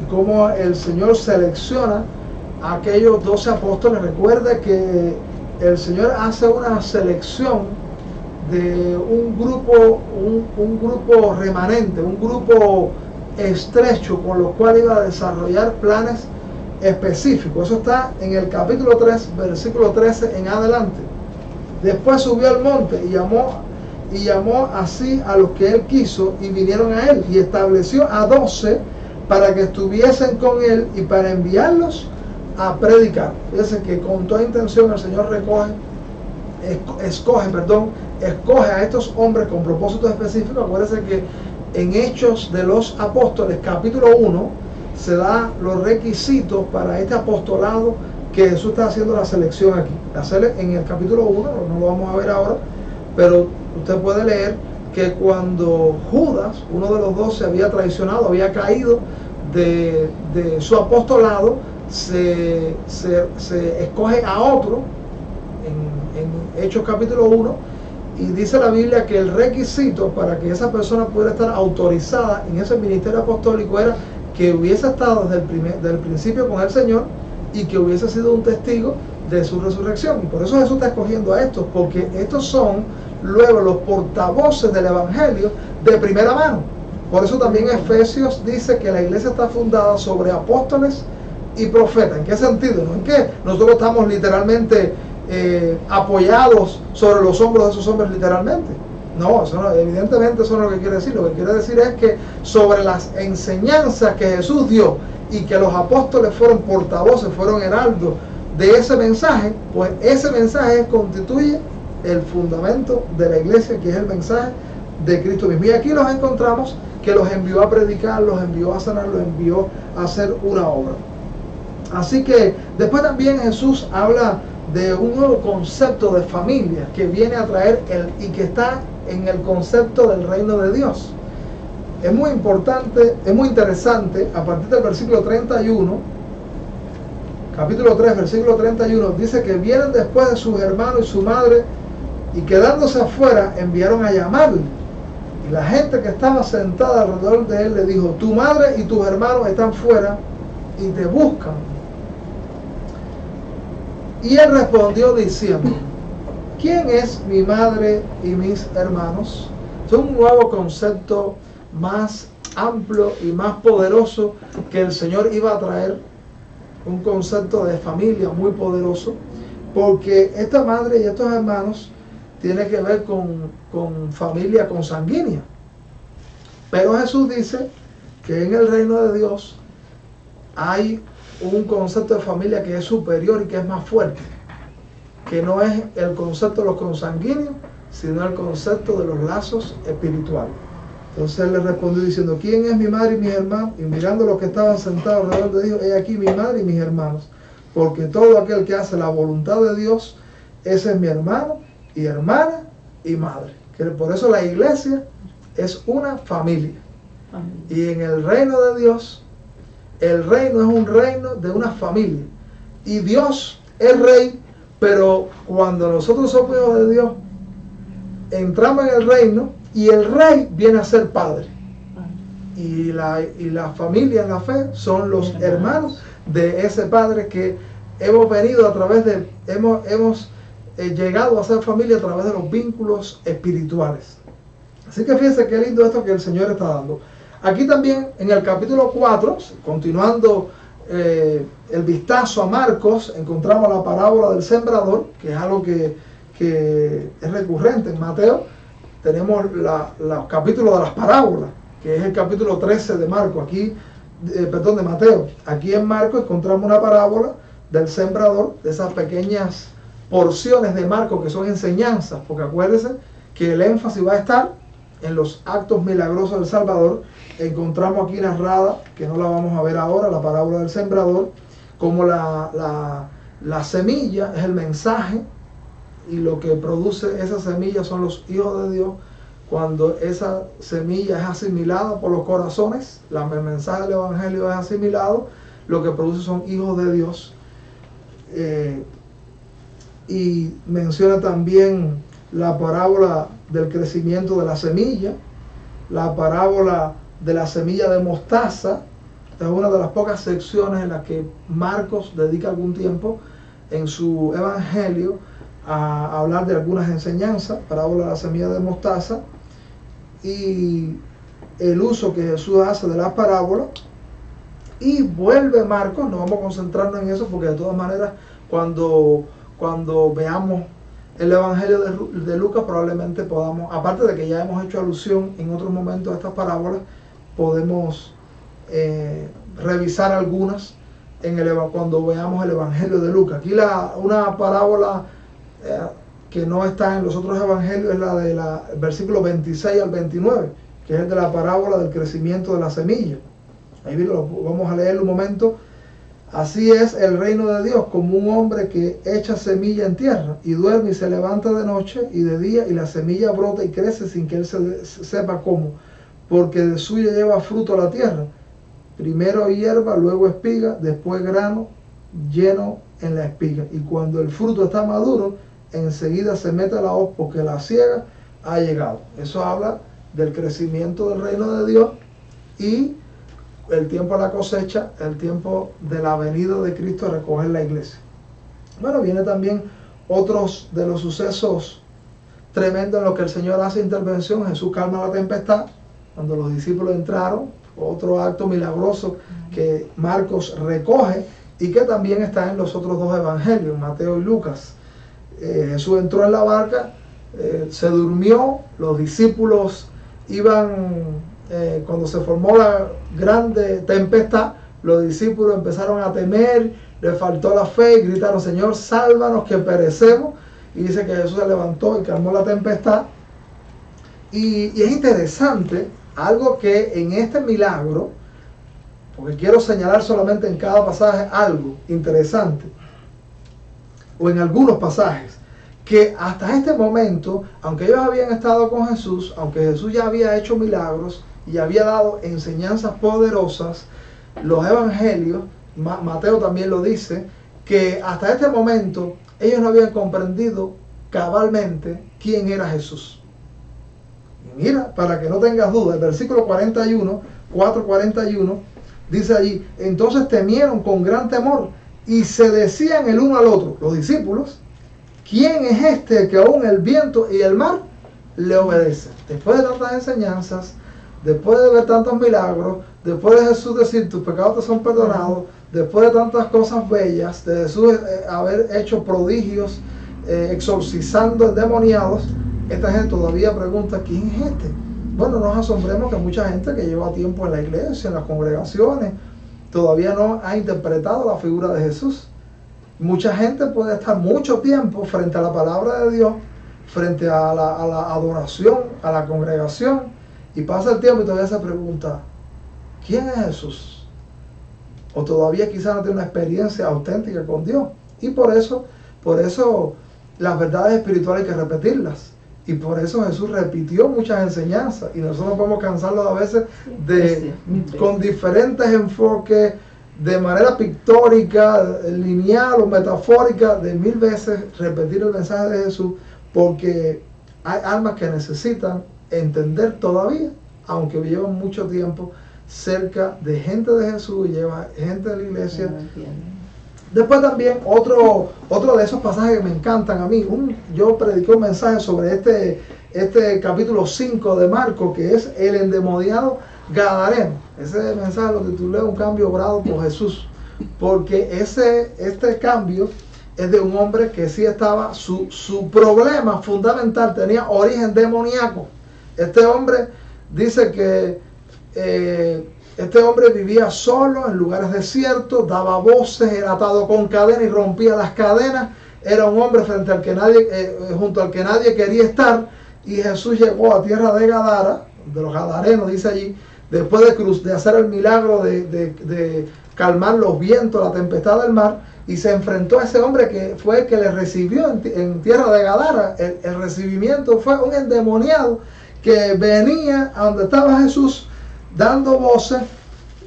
y cómo el Señor selecciona a aquellos 12 apóstoles. Recuerda que el Señor hace una selección de un grupo remanente, un grupo estrecho con los cuales iba a desarrollar planes específicos. Eso está en el capítulo 3, versículo 13 en adelante. Después subió al monte y llamó así a los que él quiso y vinieron a él, y estableció a 12 para que estuviesen con él y para enviarlos a predicar. Fíjense que con toda intención el Señor escoge a estos hombres con propósitos específicos. Acuérdense que en Hechos de los Apóstoles, capítulo 1, se da los requisitos para este apostolado que Jesús está haciendo la selección aquí. En el capítulo 1, no lo vamos a ver ahora, pero usted puede leer que cuando Judas, uno de los 12, había traicionado, había caído de su apostolado, se escoge a otro en Hechos capítulo 1, y dice la Biblia que el requisito para que esa persona pudiera estar autorizada en ese ministerio apostólico era que hubiese estado desde el principio con el Señor y que hubiese sido un testigo de su resurrección. Y por eso Jesús está escogiendo a estos, porque estos son luego los portavoces del Evangelio de primera mano. Por eso también Efesios dice que la iglesia está fundada sobre apóstoles y profetas. ¿En qué sentido? No en que nosotros estamos literalmente apoyados sobre los hombros de esos hombres literalmente. No, evidentemente eso no es lo que quiere decir. Lo que quiere decir es que sobre las enseñanzas que Jesús dio y que los apóstoles fueron portavoces, fueron heraldos de ese mensaje, pues ese mensaje constituye el fundamento de la iglesia, que es el mensaje de Cristo mismo. Y aquí los encontramos que los envió a predicar, los envió a sanar, los envió a hacer una obra. Así que después también Jesús habla de un nuevo concepto de familia que viene a traer y que está en el concepto del reino de Dios. Es muy importante, es muy interesante, a partir del versículo 31, capítulo 3, versículo 31, dice que vienen después de sus hermanos y su madre, y quedándose afuera enviaron a llamarle. Y la gente que estaba sentada alrededor de él le dijo: tu madre y tus hermanos están fuera y te buscan. Y él respondió diciendo: ¿quién es mi madre y mis hermanos? Es un nuevo concepto más amplio y más poderoso que el Señor iba a traer, un concepto de familia muy poderoso, porque esta madre y estos hermanos tiene que ver con familia consanguínea. Pero Jesús dice que en el reino de Dios hay un concepto de familia que es superior y que es más fuerte, que no es el concepto de los consanguíneos, sino el concepto de los lazos espirituales. Entonces él le respondió diciendo: ¿quién es mi madre y mis hermanos? Y mirando a los que estaban sentados alrededor le dijo: he aquí mi madre y mis hermanos, porque todo aquel que hace la voluntad de Dios, ese es mi hermano y hermana y madre. Que por eso la iglesia es una familia. Y en el reino de Dios, el reino es un reino de una familia. Y Dios es rey, pero cuando nosotros somos hijos de Dios, entramos en el reino y el rey viene a ser padre. Y la familia en la fe son los hermanos de ese padre que hemos venido a través de, hemos llegado a ser familia a través de los vínculos espirituales. Así que fíjense qué lindo esto que el Señor está dando. Aquí también en el capítulo 4, continuando el vistazo a Marcos, encontramos la parábola del sembrador, que es algo que es recurrente en Mateo. Tenemos los capítulos de las parábolas, que es el capítulo 13 de Marcos, de Mateo. Aquí en Marcos encontramos una parábola del sembrador, de esas pequeñas porciones de Marcos que son enseñanzas, porque acuérdense que el énfasis va a estar en los actos milagrosos del Salvador. Encontramos aquí narrada, que no la vamos a ver ahora, la parábola del sembrador, como la semilla es el mensaje, y lo que produce esa semilla son los hijos de Dios. Cuando esa semilla es asimilada por los corazones, el mensaje del Evangelio es asimilado, lo que produce son hijos de Dios. Y menciona también la parábola del crecimiento de la semilla, la parábola de la semilla de mostaza. Esta es una de las pocas secciones en las que Marcos dedica algún tiempo en su evangelio a hablar de algunas enseñanzas, parábola de la semilla de mostaza, y el uso que Jesús hace de las parábolas. Y vuelve Marcos, no vamos a concentrarnos en eso porque de todas maneras cuando veamos el evangelio de Lucas probablemente podamos, aparte de que ya hemos hecho alusión en otros momentos a estas parábolas, podemos revisar algunas cuando veamos el evangelio de Lucas. Aquí una parábola que no está en los otros evangelios es la de versículo 26 al 29, que es el de la parábola del crecimiento de la semilla. Ahí vamos a leer un momento. Así es el reino de Dios, como un hombre que echa semilla en tierra y duerme y se levanta de noche y de día, y la semilla brota y crece sin que él sepa cómo, porque de suyo lleva fruto la tierra. Primero hierba, luego espiga, después grano lleno en la espiga. Y cuando el fruto está maduro, enseguida se mete la hoz, porque la siega ha llegado. Eso habla del crecimiento del reino de Dios y el tiempo de la cosecha, el tiempo de la venida de Cristo a recoger la iglesia. Bueno, viene también otros de los sucesos tremendos en los que el Señor hace intervención. Jesús calma la tempestad cuando los discípulos entraron, otro acto milagroso que Marcos recoge y que también está en los otros dos evangelios, Mateo y Lucas. Jesús entró en la barca, se durmió, los discípulos iban... cuando se formó la grande tempestad, los discípulos empezaron a temer, les faltó la fe y gritaron: Señor, sálvanos que perecemos. Y dice que Jesús se levantó y calmó la tempestad. Y es interesante algo que en este milagro, porque quiero señalar solamente en cada pasaje algo interesante, o en algunos pasajes, que hasta este momento, aunque ellos habían estado con Jesús, aunque Jesús ya había hecho milagros y había dado enseñanzas poderosas, los evangelios, Mateo también lo dice, que hasta este momento ellos no habían comprendido cabalmente quién era Jesús. Y mira, para que no tengas duda, el versículo 4:41, dice allí: entonces temieron con gran temor y se decían el uno al otro, los discípulos, ¿quién es este que aún el viento y el mar le obedecen? Después de tantas enseñanzas, después de ver tantos milagros, después de Jesús decir tus pecados te son perdonados, después de tantas cosas bellas, de Jesús haber hecho prodigios, exorcizando endemoniados, esta gente todavía pregunta: ¿quién es este? Bueno, no nos asombremos que mucha gente que lleva tiempo en la iglesia, en las congregaciones, todavía no ha interpretado la figura de Jesús. Mucha gente puede estar mucho tiempo frente a la palabra de Dios, frente a la adoración, a la congregación, y pasa el tiempo y todavía se pregunta: ¿quién es Jesús? O todavía quizás no tiene una experiencia auténtica con Dios. Y por eso las verdades espirituales hay que repetirlas. Y por eso Jesús repitió muchas enseñanzas. Y nosotros podemos cansarnos a veces con diferentes enfoques, de manera pictórica, lineal o metafórica, de 1000 veces repetir el mensaje de Jesús, porque hay almas que necesitan entender todavía, aunque llevan mucho tiempo cerca de gente de Jesús y lleva gente de la iglesia. Después también otro de esos pasajes que me encantan a mí, yo prediqué un mensaje sobre este capítulo 5 de Marcos, que es el endemoniado gadareno. Ese mensaje lo titulé Un cambio obrado por Jesús, porque este cambio es de un hombre que sí estaba, su problema fundamental tenía origen demoníaco. Este hombre dice que este hombre vivía solo en lugares desiertos, daba voces, era atado con cadenas y rompía las cadenas. Era un hombre junto al que nadie quería estar. Y Jesús llegó a tierra de Gadara, de los gadarenos, dice allí, después de hacer el milagro de calmar los vientos, la tempestad del mar, y se enfrentó a ese hombre que fue el que le recibió en tierra de Gadara. El recibimiento fue un endemoniado que venía a donde estaba Jesús, dando voces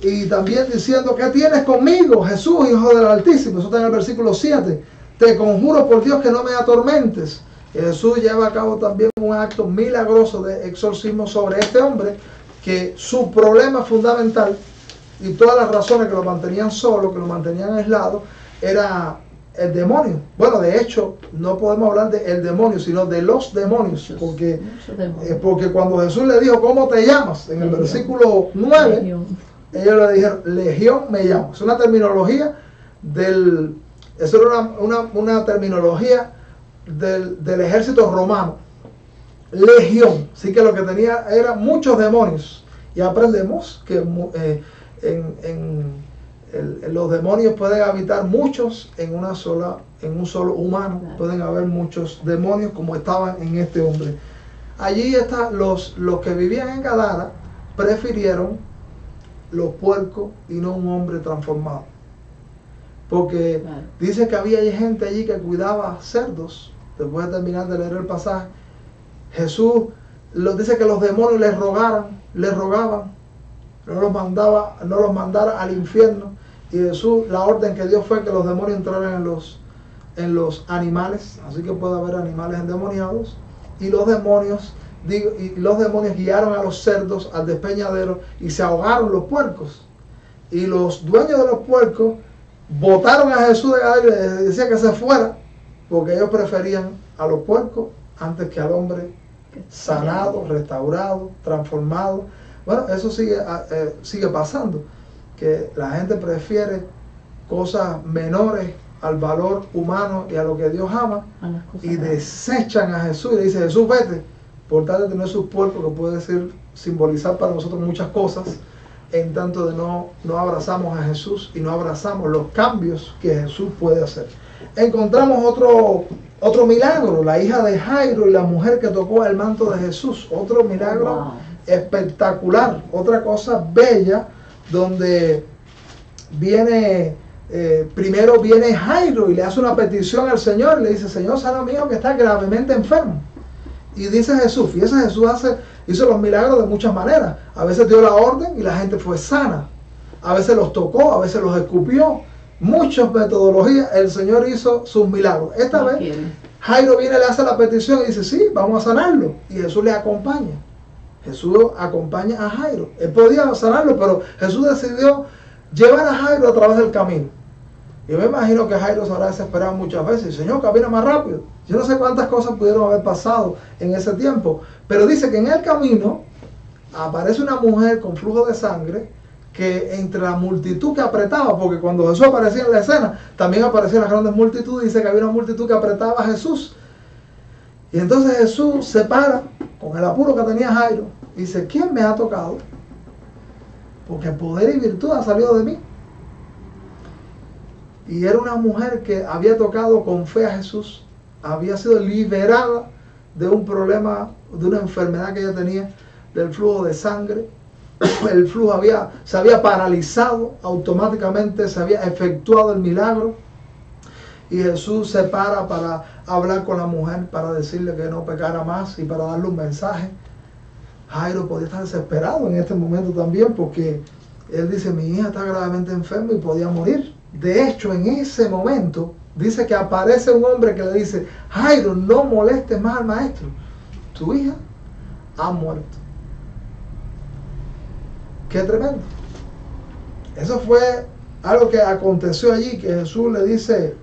y también diciendo: ¿qué tienes conmigo, Jesús, Hijo del Altísimo? Eso está en el versículo 7. Te conjuro por Dios que no me atormentes. que Jesús lleva a cabo también un acto milagroso de exorcismo sobre este hombre, que su problema fundamental y todas las razones que lo mantenían solo, que lo mantenían aislado, era el demonio. Bueno, de hecho, no podemos hablar de el demonio, sino de los demonios, porque cuando Jesús le dijo, ¿cómo te llamas? En el versículo 9, ellos le dijeron, Legión me llamo. Es una terminología eso era una terminología del ejército romano. Legión, sí, que lo que tenía era muchos demonios. Y aprendemos que los demonios pueden habitar muchos en un solo humano. Claro. Pueden haber muchos demonios como estaban en este hombre. Allí los que vivían en Gadara prefirieron los puercos y no un hombre transformado. Porque claro, dice que había gente allí que cuidaba cerdos. Después de terminar de leer el pasaje, Jesús dice que los demonios les rogaban, no los mandara al infierno. Y Jesús, la orden que dio fue que los demonios entraran en los animales, así que puede haber animales endemoniados, y los demonios guiaron a los cerdos al despeñadero y se ahogaron los puercos. Y los dueños de los puercos botaron a Jesús de Gadara y le decían que se fuera, porque ellos preferían a los puercos antes que al hombre sanado, restaurado, transformado. Bueno, eso sigue pasando, que la gente prefiere cosas menores al valor humano y a lo que Dios ama, y desechan a Jesús y le dice, Jesús, vete, por tal de tener sus puercos, que puede simbolizar para nosotros muchas cosas, en tanto de no abrazamos a Jesús y no abrazamos los cambios que Jesús puede hacer. Encontramos otro milagro, la hija de Jairo y la mujer que tocó el manto de Jesús, otro milagro espectacular, otra cosa bella, donde primero viene Jairo y le hace una petición al Señor, le dice, Señor, sana a mi hijo que está gravemente enfermo. Y dice Jesús, fíjese, Jesús hizo los milagros de muchas maneras. A veces dio la orden y la gente fue sana, a veces los tocó, a veces los escupió, muchas metodologías. El Señor hizo sus milagros. Esta vez Jairo viene, le hace la petición y dice, sí, vamos a sanarlo, y Jesús le acompaña. Jesús acompaña a Jairo. Él podía sanarlo, pero Jesús decidió llevar a Jairo a través del camino. Yo me imagino que Jairo se habrá desesperado muchas veces. Señor, camina más rápido. Yo no sé cuántas cosas pudieron haber pasado en ese tiempo, pero dice que en el camino aparece una mujer con flujo de sangre, que entre la multitud que apretaba, porque cuando Jesús aparecía en la escena, también aparecían las grandes multitudes, dice que había una multitud que apretaba a Jesús. Y entonces Jesús se para con el apuro que tenía Jairo y dice, ¿quién me ha tocado? Porque poder y virtud ha salido de mí. Y era una mujer que había tocado con fe a Jesús, había sido liberada de un problema, de una enfermedad que ella tenía, del flujo de sangre. El flujo se había paralizado automáticamente, se había efectuado el milagro. Y Jesús se para hablar con la mujer, para decirle que no pecara más y para darle un mensaje. Jairo podía estar desesperado en este momento también, porque él dice, mi hija está gravemente enferma y podía morir. De hecho, en ese momento dice que aparece un hombre que le dice, Jairo, no molestes más al maestro, tu hija ha muerto. Qué tremendo. Eso fue algo que aconteció allí, que Jesús le dice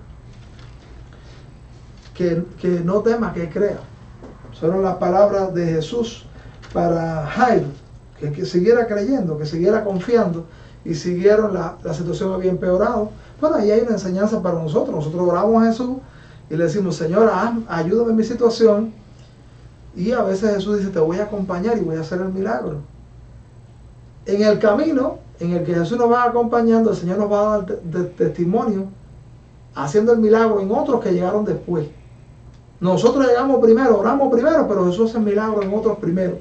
que no tema, que crea. Fueron las palabras de Jesús para Jairo, que siguiera creyendo, que siguiera confiando, y siguieron, la situación había empeorado. Bueno, ahí hay una enseñanza para nosotros. Nosotros oramos a Jesús y le decimos, Señor, ayúdame en mi situación, y a veces Jesús dice, te voy a acompañar y voy a hacer el milagro. En el camino en el que Jesús nos va acompañando, el Señor nos va a dar testimonio, haciendo el milagro en otros que llegaron después. Nosotros llegamos primero, oramos primero, pero Jesús hace el milagro en otros primero,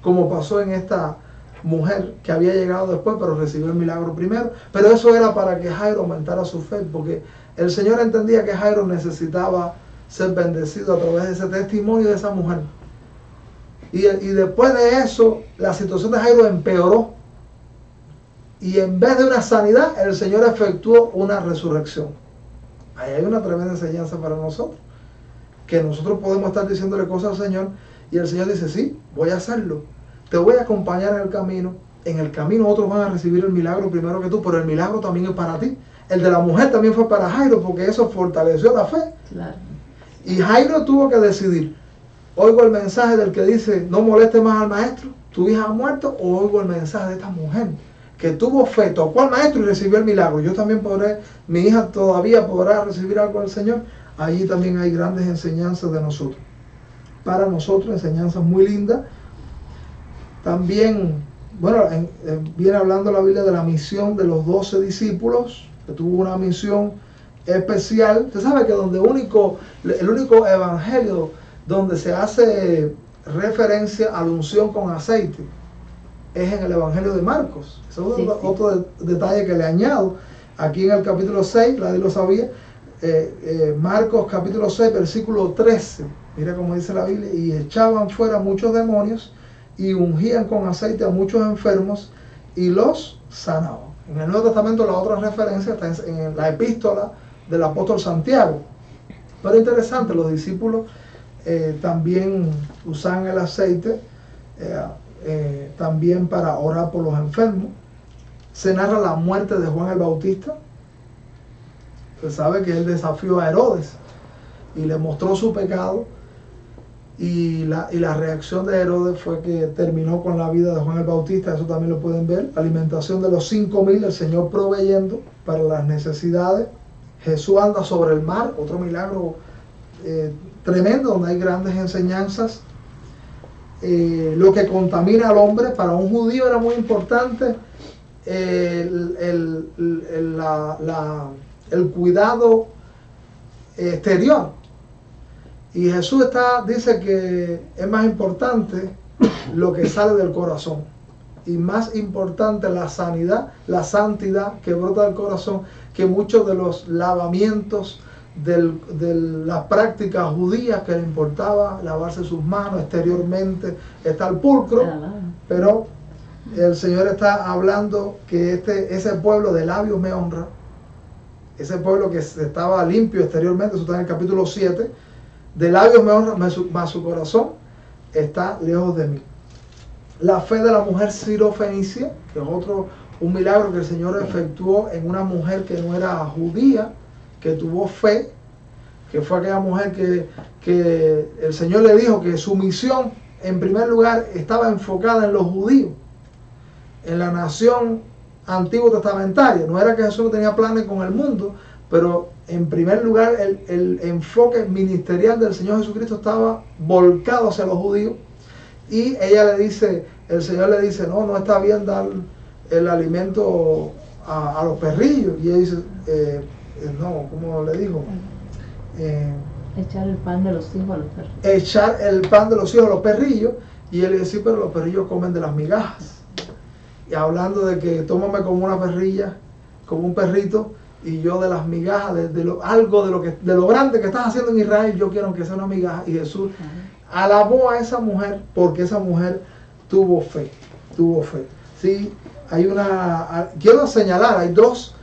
como pasó en esta mujer que había llegado después, pero recibió el milagro primero. Pero eso era para que Jairo aumentara su fe, porque el Señor entendía que Jairo necesitaba ser bendecido a través de ese testimonio de esa mujer. Y después de eso, la situación de Jairo empeoró. Y en vez de una sanidad, el Señor efectuó una resurrección. Ahí hay una tremenda enseñanza para nosotros. que nosotros podemos estar diciéndole cosas al Señor y el Señor dice, sí, voy a hacerlo, te voy a acompañar en el camino. En el camino otros van a recibir el milagro primero que tú, pero el milagro también es para ti. El de la mujer también fue para Jairo, porque eso fortaleció la fe. Claro. Y Jairo tuvo que decidir, oigo el mensaje del que dice, no moleste más al maestro, tu hija ha muerto, o oigo el mensaje de esta mujer que tuvo fe, tocó al maestro y recibió el milagro. Yo también podré, mi hija todavía podrá recibir algo del Señor. Allí también hay grandes enseñanzas de nosotros. Para nosotros, enseñanzas muy lindas. También, bueno, viene hablando la Biblia de la misión de los 12 discípulos, que tuvo una misión especial. Usted sabe que el único evangelio donde se hace referencia a la unción con aceite es en el evangelio de Marcos. Eso es otro detalle que le añado. Aquí en el capítulo 6, nadie lo sabía, Marcos capítulo 6, versículo 13. Mira cómo dice la Biblia, y echaban fuera muchos demonios y ungían con aceite a muchos enfermos y los sanaban. En el Nuevo Testamento la otra referencia está en la epístola del apóstol Santiago. Pero interesante, los discípulos también usan el aceite también para orar por los enfermos. Se narra la muerte de Juan el Bautista. Se sabe que él desafió a Herodes y le mostró su pecado, y la reacción de Herodes fue que terminó con la vida de Juan el Bautista. Eso también lo pueden ver. La alimentación de los 5,000, el Señor proveyendo para las necesidades. Jesús anda sobre el mar, otro milagro tremendo, donde hay grandes enseñanzas. Lo que contamina al hombre, para un judío era muy importante el cuidado exterior. Y Jesús dice que es más importante lo que sale del corazón, y más importante la sanidad, la santidad que brota del corazón, que muchos de los lavamientos de las prácticas judías, que le importaba lavarse sus manos exteriormente, está el pulcro. Pero el Señor está hablando que ese pueblo de labios me honra, ese pueblo que estaba limpio exteriormente, eso está en el capítulo 7, de labios me honra, mas su corazón está lejos de mí. La fe de la mujer sirofenicia, que es un milagro que el Señor efectuó en una mujer que no era judía, que tuvo fe, que fue aquella mujer que el Señor le dijo que su misión en primer lugar estaba enfocada en los judíos, en la nación antiguo testamentaria. No era que Jesús no tenía planes con el mundo, pero en primer lugar el enfoque ministerial del Señor Jesucristo estaba volcado hacia los judíos. Y el Señor le dice, no está bien dar el alimento a los perrillos. Y ella dice, no, ¿cómo le dijo? Echar el pan de los hijos a los perrillos. Echar el pan de los hijos a los perrillos. Y él le dice, pero los perrillos comen de las migajas. Y hablando de que tómame como una perrilla, como un perrito, y yo de las migajas, de lo grande que estás haciendo en Israel, yo quiero que sea una migaja. Y Jesús alabó a esa mujer porque esa mujer tuvo fe. Sí, quiero señalar, hay dos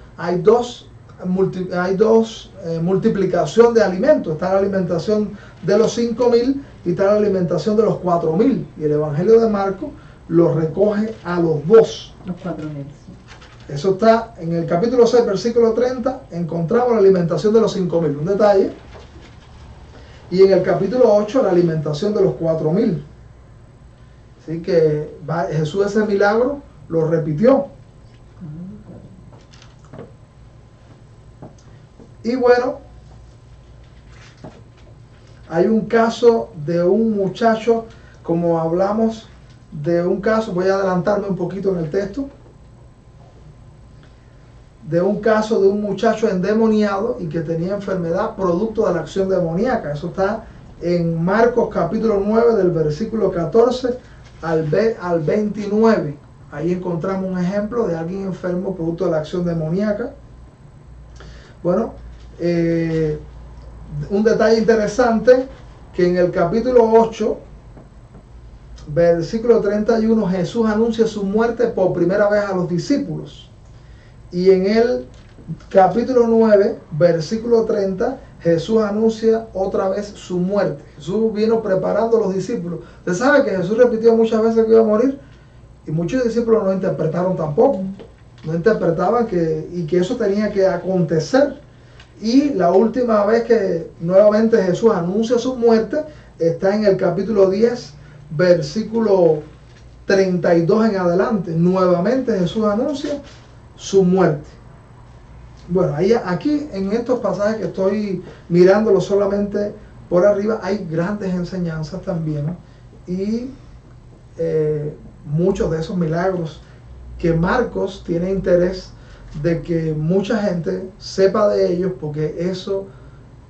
multiplicación de alimentos. Está la alimentación de los 5,000 y está la alimentación de los 4,000. Y el Evangelio de Marcos lo recoge a los dos. Los 4,000. Eso está en el capítulo 6, versículo 30, encontramos la alimentación de los 5,000, un detalle. Y en el capítulo 8, la alimentación de los 4,000. Así que Jesús ese milagro lo repitió. Y bueno, hay un caso de un muchacho, como hablamos de un caso, voy a adelantarme un poquito en el texto, de un caso de un muchacho endemoniado y que tenía enfermedad producto de la acción demoníaca. Eso está en Marcos capítulo 9, del versículo 14 al 29. Ahí encontramos un ejemplo de alguien enfermo producto de la acción demoníaca. Bueno, un detalle interesante, que en el capítulo 8, versículo 31, Jesús anuncia su muerte por primera vez a los discípulos. Y en el capítulo 9, versículo 30, Jesús anuncia otra vez su muerte. Jesús vino preparando a los discípulos. Usted sabe que Jesús repitió muchas veces que iba a morir y muchos discípulos no interpretaron tampoco. No interpretaban que eso tenía que acontecer. Y la última vez que nuevamente Jesús anuncia su muerte está en el capítulo 10, versículo 32 en adelante. Nuevamente Jesús anuncia su muerte. Bueno, aquí en estos pasajes que estoy mirándolo solamente por arriba, hay grandes enseñanzas también, ¿no? Y muchos de esos milagros que Marcos tiene interés de que mucha gente sepa de ellos, porque eso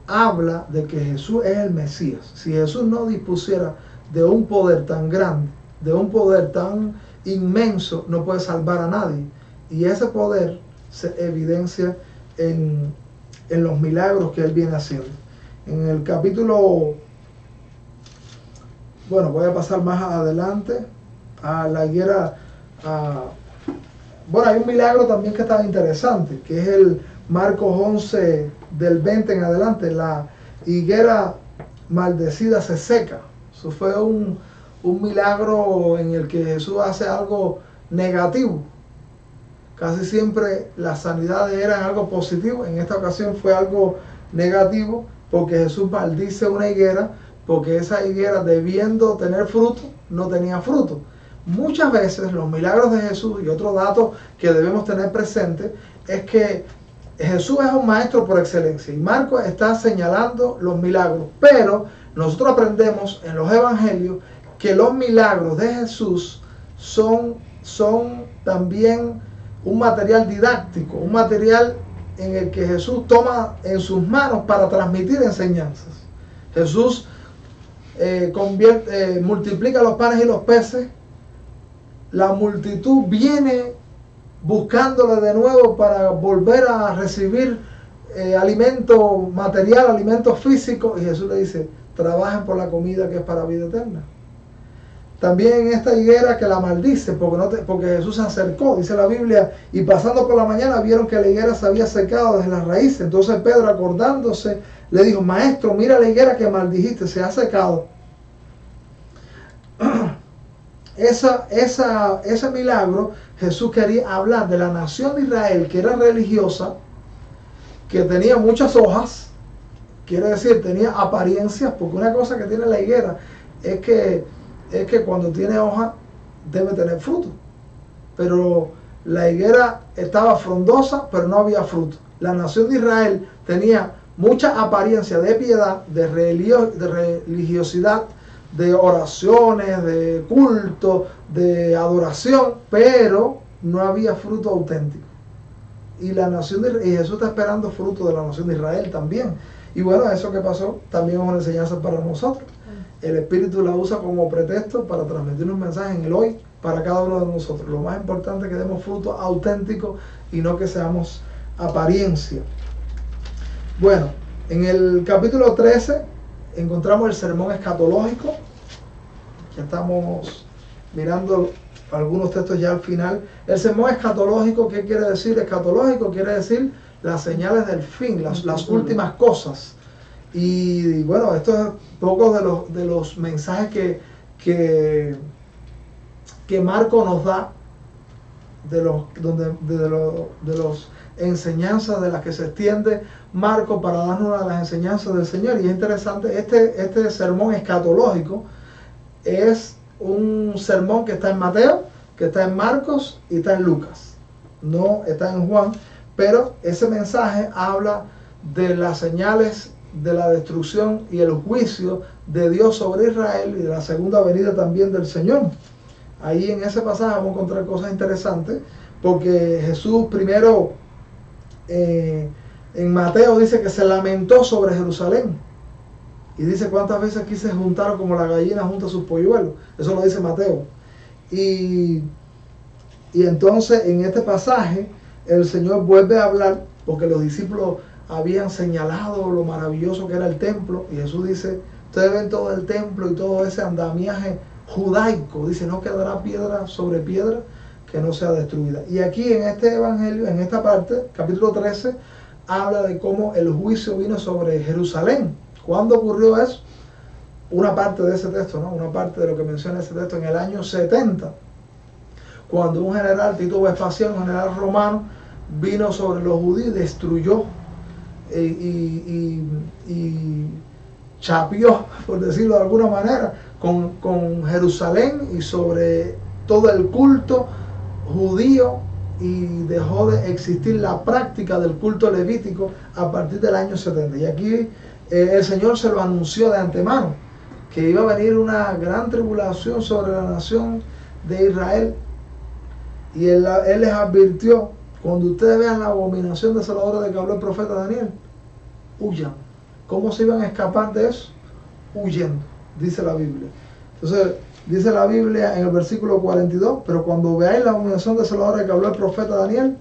habla de que Jesús es el Mesías. Si Jesús no dispusiera de un poder tan grande, de un poder tan inmenso, no puede salvar a nadie. Y ese poder se evidencia en los milagros que Él viene haciendo. En el capítulo, bueno, voy a pasar más adelante a la higuera. Bueno, hay un milagro también que está interesante, que es el Marcos 11 del 20 en adelante. La higuera maldecida se seca. Eso fue un milagro en el que Jesús hace algo negativo. Casi siempre las sanidades eran algo positivo. En esta ocasión fue algo negativo, porque Jesús maldice una higuera, porque esa higuera, debiendo tener fruto, no tenía fruto. Muchas veces los milagros de Jesús, y otro dato que debemos tener presente, es que Jesús es un maestro por excelencia, y Marcos está señalando los milagros, pero nosotros aprendemos en los evangelios que los milagros de Jesús son también un material didáctico, un material en el que Jesús toma en sus manos para transmitir enseñanzas. Jesús multiplica los panes y los peces. La multitud viene buscándole de nuevo para volver a recibir alimento material, alimento físico, y Jesús le dice: trabajen por la comida que es para vida eterna. También en esta higuera que la maldice, porque Jesús se acercó, dice la Biblia, y pasando por la mañana vieron que la higuera se había secado desde las raíces. Entonces Pedro, acordándose, le dijo: maestro, mira la higuera que maldijiste, se ha secado. Ese milagro, Jesús quería hablar de la nación de Israel, que era religiosa, que tenía muchas hojas, quiere decir, tenía apariencias, porque una cosa que tiene la higuera es que cuando tiene hoja debe tener fruto. Pero la higuera estaba frondosa, pero no había fruto. La nación de Israel tenía mucha apariencia de piedad, de religiosidad, de oraciones, de culto, de adoración, pero no había fruto auténtico. Y Jesús está esperando fruto de la nación de Israel también. Y bueno, eso que pasó también es una enseñanza para nosotros. El Espíritu la usa como pretexto para transmitir un mensaje en el hoy para cada uno de nosotros. Lo más importante es que demos fruto auténtico y no que seamos apariencia. Bueno, en el capítulo 13 encontramos el sermón escatológico. Ya estamos mirando algunos textos ya al final. El sermón escatológico, ¿qué quiere decir? Escatológico quiere decir las señales del fin, las últimas cosas. Y bueno, esto es poco de los mensajes que Marco nos da, de los enseñanzas de las que se extiende Marco para darnos una de las enseñanzas del Señor. Y es interesante, este sermón escatológico es un sermón que está en Mateo, que está en Marcos y está en Lucas. No está en Juan, pero ese mensaje habla de las señales de la destrucción y el juicio de Dios sobre Israel y de la segunda venida también del Señor. Ahí en ese pasaje vamos a encontrar cosas interesantes, porque Jesús primero en Mateo dice que se lamentó sobre Jerusalén, y dice cuántas veces aquí se juntaron como la gallina junta sus polluelos. Eso lo dice Mateo. Y entonces en este pasaje el Señor vuelve a hablar, porque los discípulos habían señalado lo maravilloso que era el templo, y Jesús dice: ustedes ven todo el templo y todo ese andamiaje judaico, dice, no quedará piedra sobre piedra que no sea destruida. Y aquí en este evangelio, en esta parte, capítulo 13, habla de cómo el juicio vino sobre Jerusalén. ¿Cuándo ocurrió eso? Una parte de ese texto, ¿no? Una parte de lo que menciona ese texto en el año 70, cuando un general, Tito Vespasiano, un general romano, vino sobre los judíos y destruyó y chapió, por decirlo de alguna manera, con Jerusalén y sobre todo el culto judío, y dejó de existir la práctica del culto levítico a partir del año 70. Y aquí el Señor se lo anunció de antemano, que iba a venir una gran tribulación sobre la nación de Israel. Y él les advirtió: cuando ustedes vean la abominación desoladora de que habló el profeta Daniel, huyan. ¿Cómo se iban a escapar de eso? Huyendo, dice la Biblia. Entonces, dice la Biblia en el versículo 42, pero cuando veáis la abominación desoladora de que habló el profeta Daniel,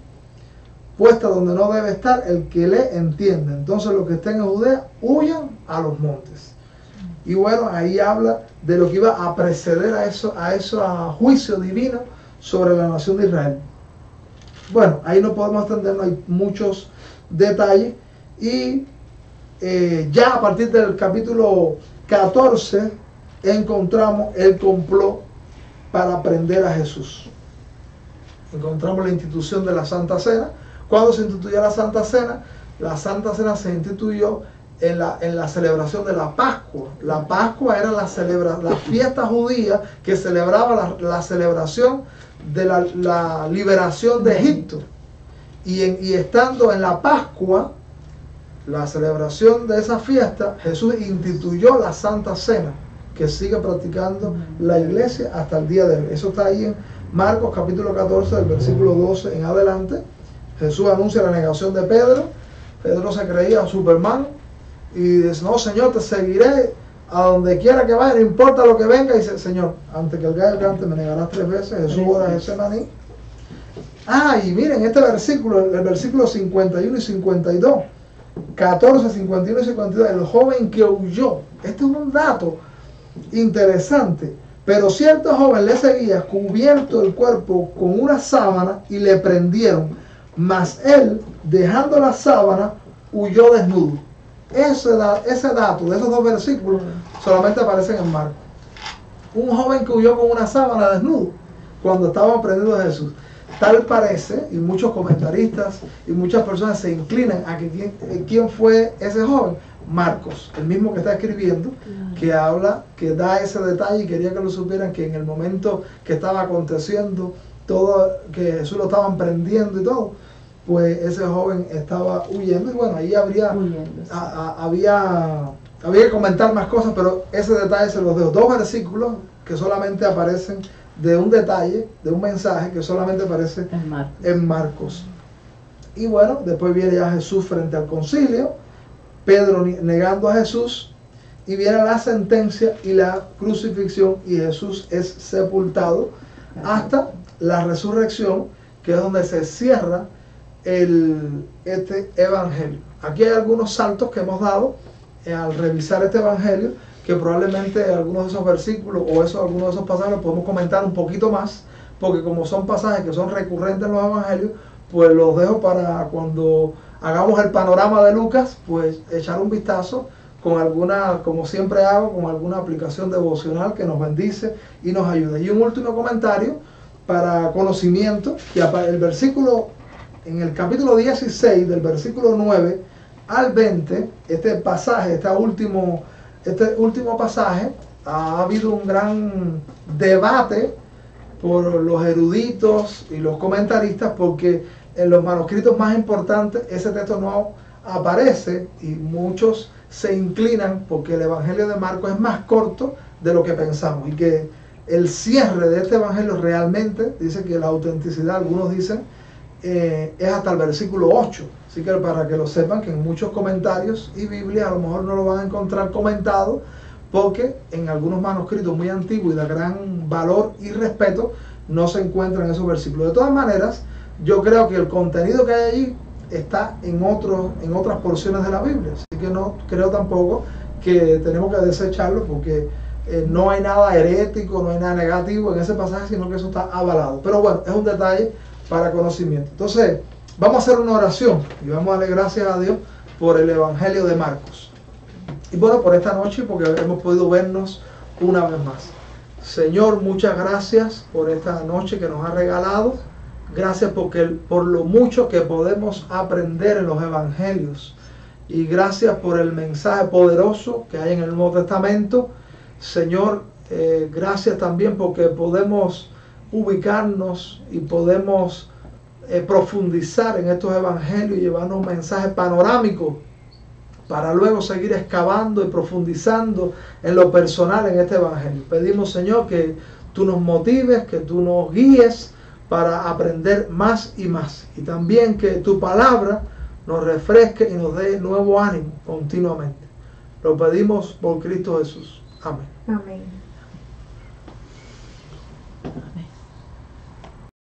puesta donde no debe estar, el que lee entiende. Entonces los que estén en Judea, huyan a los montes. Y bueno, ahí habla de lo que iba a preceder a eso, a juicio divino sobre la nación de Israel. Bueno, ahí no podemos extendernos, hay muchos detalles. Y ya a partir del capítulo 14 encontramos el complot para prender a Jesús. Encontramos la institución de la Santa Cena. Cuando se instituyó la Santa Cena se instituyó en la celebración de la Pascua. La Pascua era la fiesta judía que celebraba la celebración de la liberación de Egipto. Y estando en la Pascua, la celebración de esa fiesta, Jesús instituyó la Santa Cena, que sigue practicando la iglesia hasta el día de hoy. Eso está ahí en Marcos capítulo 14, del versículo 12 en adelante. Jesús anuncia la negación de Pedro. Pedro se creía Superman y dice: no, Señor, te seguiré a donde quiera que vaya, no importa lo que venga. Y dice: Señor, antes que el gallo cante me negarás 3 veces. Jesús ora en Getsemaní. Y miren este versículo, el versículo 51 y 52, 14, 51 y 52, el joven que huyó. Este es un dato interesante. Pero cierto joven le seguía, cubierto el cuerpo con una sábana, y le prendieron, mas él, dejando la sábana, huyó desnudo. Ese dato de esos 2 versículos solamente aparecen en Marcos. Un joven que huyó con una sábana desnudo cuando estaba prendido a Jesús. Tal parece, y muchos comentaristas y muchas personas se inclinan a que quién fue ese joven. Marcos, el mismo que está escribiendo, que habla, que da ese detalle, y quería que lo supieran, que en el momento que estaba aconteciendo todo, que Jesús lo estaban prendiendo y todo, pues ese joven estaba huyendo. Y bueno, ahí había que comentar más cosas, pero ese detalle se los dejo. 2 versículos que solamente aparecen de un detalle, de un mensaje que solamente aparece en Marcos. Y bueno, después viene ya Jesús frente al concilio, Pedro negando a Jesús, y viene la sentencia y la crucifixión, y Jesús es sepultado hasta la resurrección, que es donde se cierra este evangelio. Aquí hay algunos saltos que hemos dado al revisar este evangelio, que probablemente algunos de esos versículos o algunos de esos pasajes los podemos comentar un poquito más, porque como son pasajes que son recurrentes en los evangelios, pues los dejo para cuando hagamos el panorama de Lucas, pues echar un vistazo con alguna, como siempre hago, con alguna aplicación devocional que nos bendice y nos ayuda. Y un último comentario para conocimiento, que el versículo, en el capítulo 16, del versículo 9 al 20, este último pasaje, ha habido un gran debate por los eruditos y los comentaristas, porque en los manuscritos más importantes ese texto no aparece, y muchos se inclinan porque el evangelio de Marcos es más corto de lo que pensamos, y que el cierre de este evangelio realmente dice que la autenticidad, algunos dicen, es hasta el versículo 8. Así que para que lo sepan, que en muchos comentarios y Biblia a lo mejor no lo van a encontrar comentado, porque en algunos manuscritos muy antiguos y de gran valor y respeto no se encuentran esos versículos. De todas maneras, yo creo que el contenido que hay allí está en otras porciones de la Biblia. Así que no creo tampoco que tenemos que desecharlo, porque no hay nada herético, no hay nada negativo en ese pasaje, sino que eso está avalado. Pero bueno, es un detalle para conocimiento. Entonces, Vamos a hacer una oración y vamos a darle gracias a Dios por el Evangelio de Marcos. Y bueno, por esta noche, porque hemos podido vernos una vez más. Señor, muchas gracias por esta noche que nos ha regalado. Gracias por lo mucho que podemos aprender en los Evangelios. Y gracias por el mensaje poderoso que hay en el Nuevo Testamento. Señor, gracias también porque podemos ubicarnos y podemos profundizar en estos evangelios y llevarnos un mensaje panorámico para luego seguir excavando y profundizando en lo personal en este evangelio. Pedimos, Señor, que tú nos motives, que tú nos guíes para aprender más y más, y también que tu palabra nos refresque y nos dé nuevo ánimo continuamente. Lo pedimos por Cristo Jesús. Amén. Amén.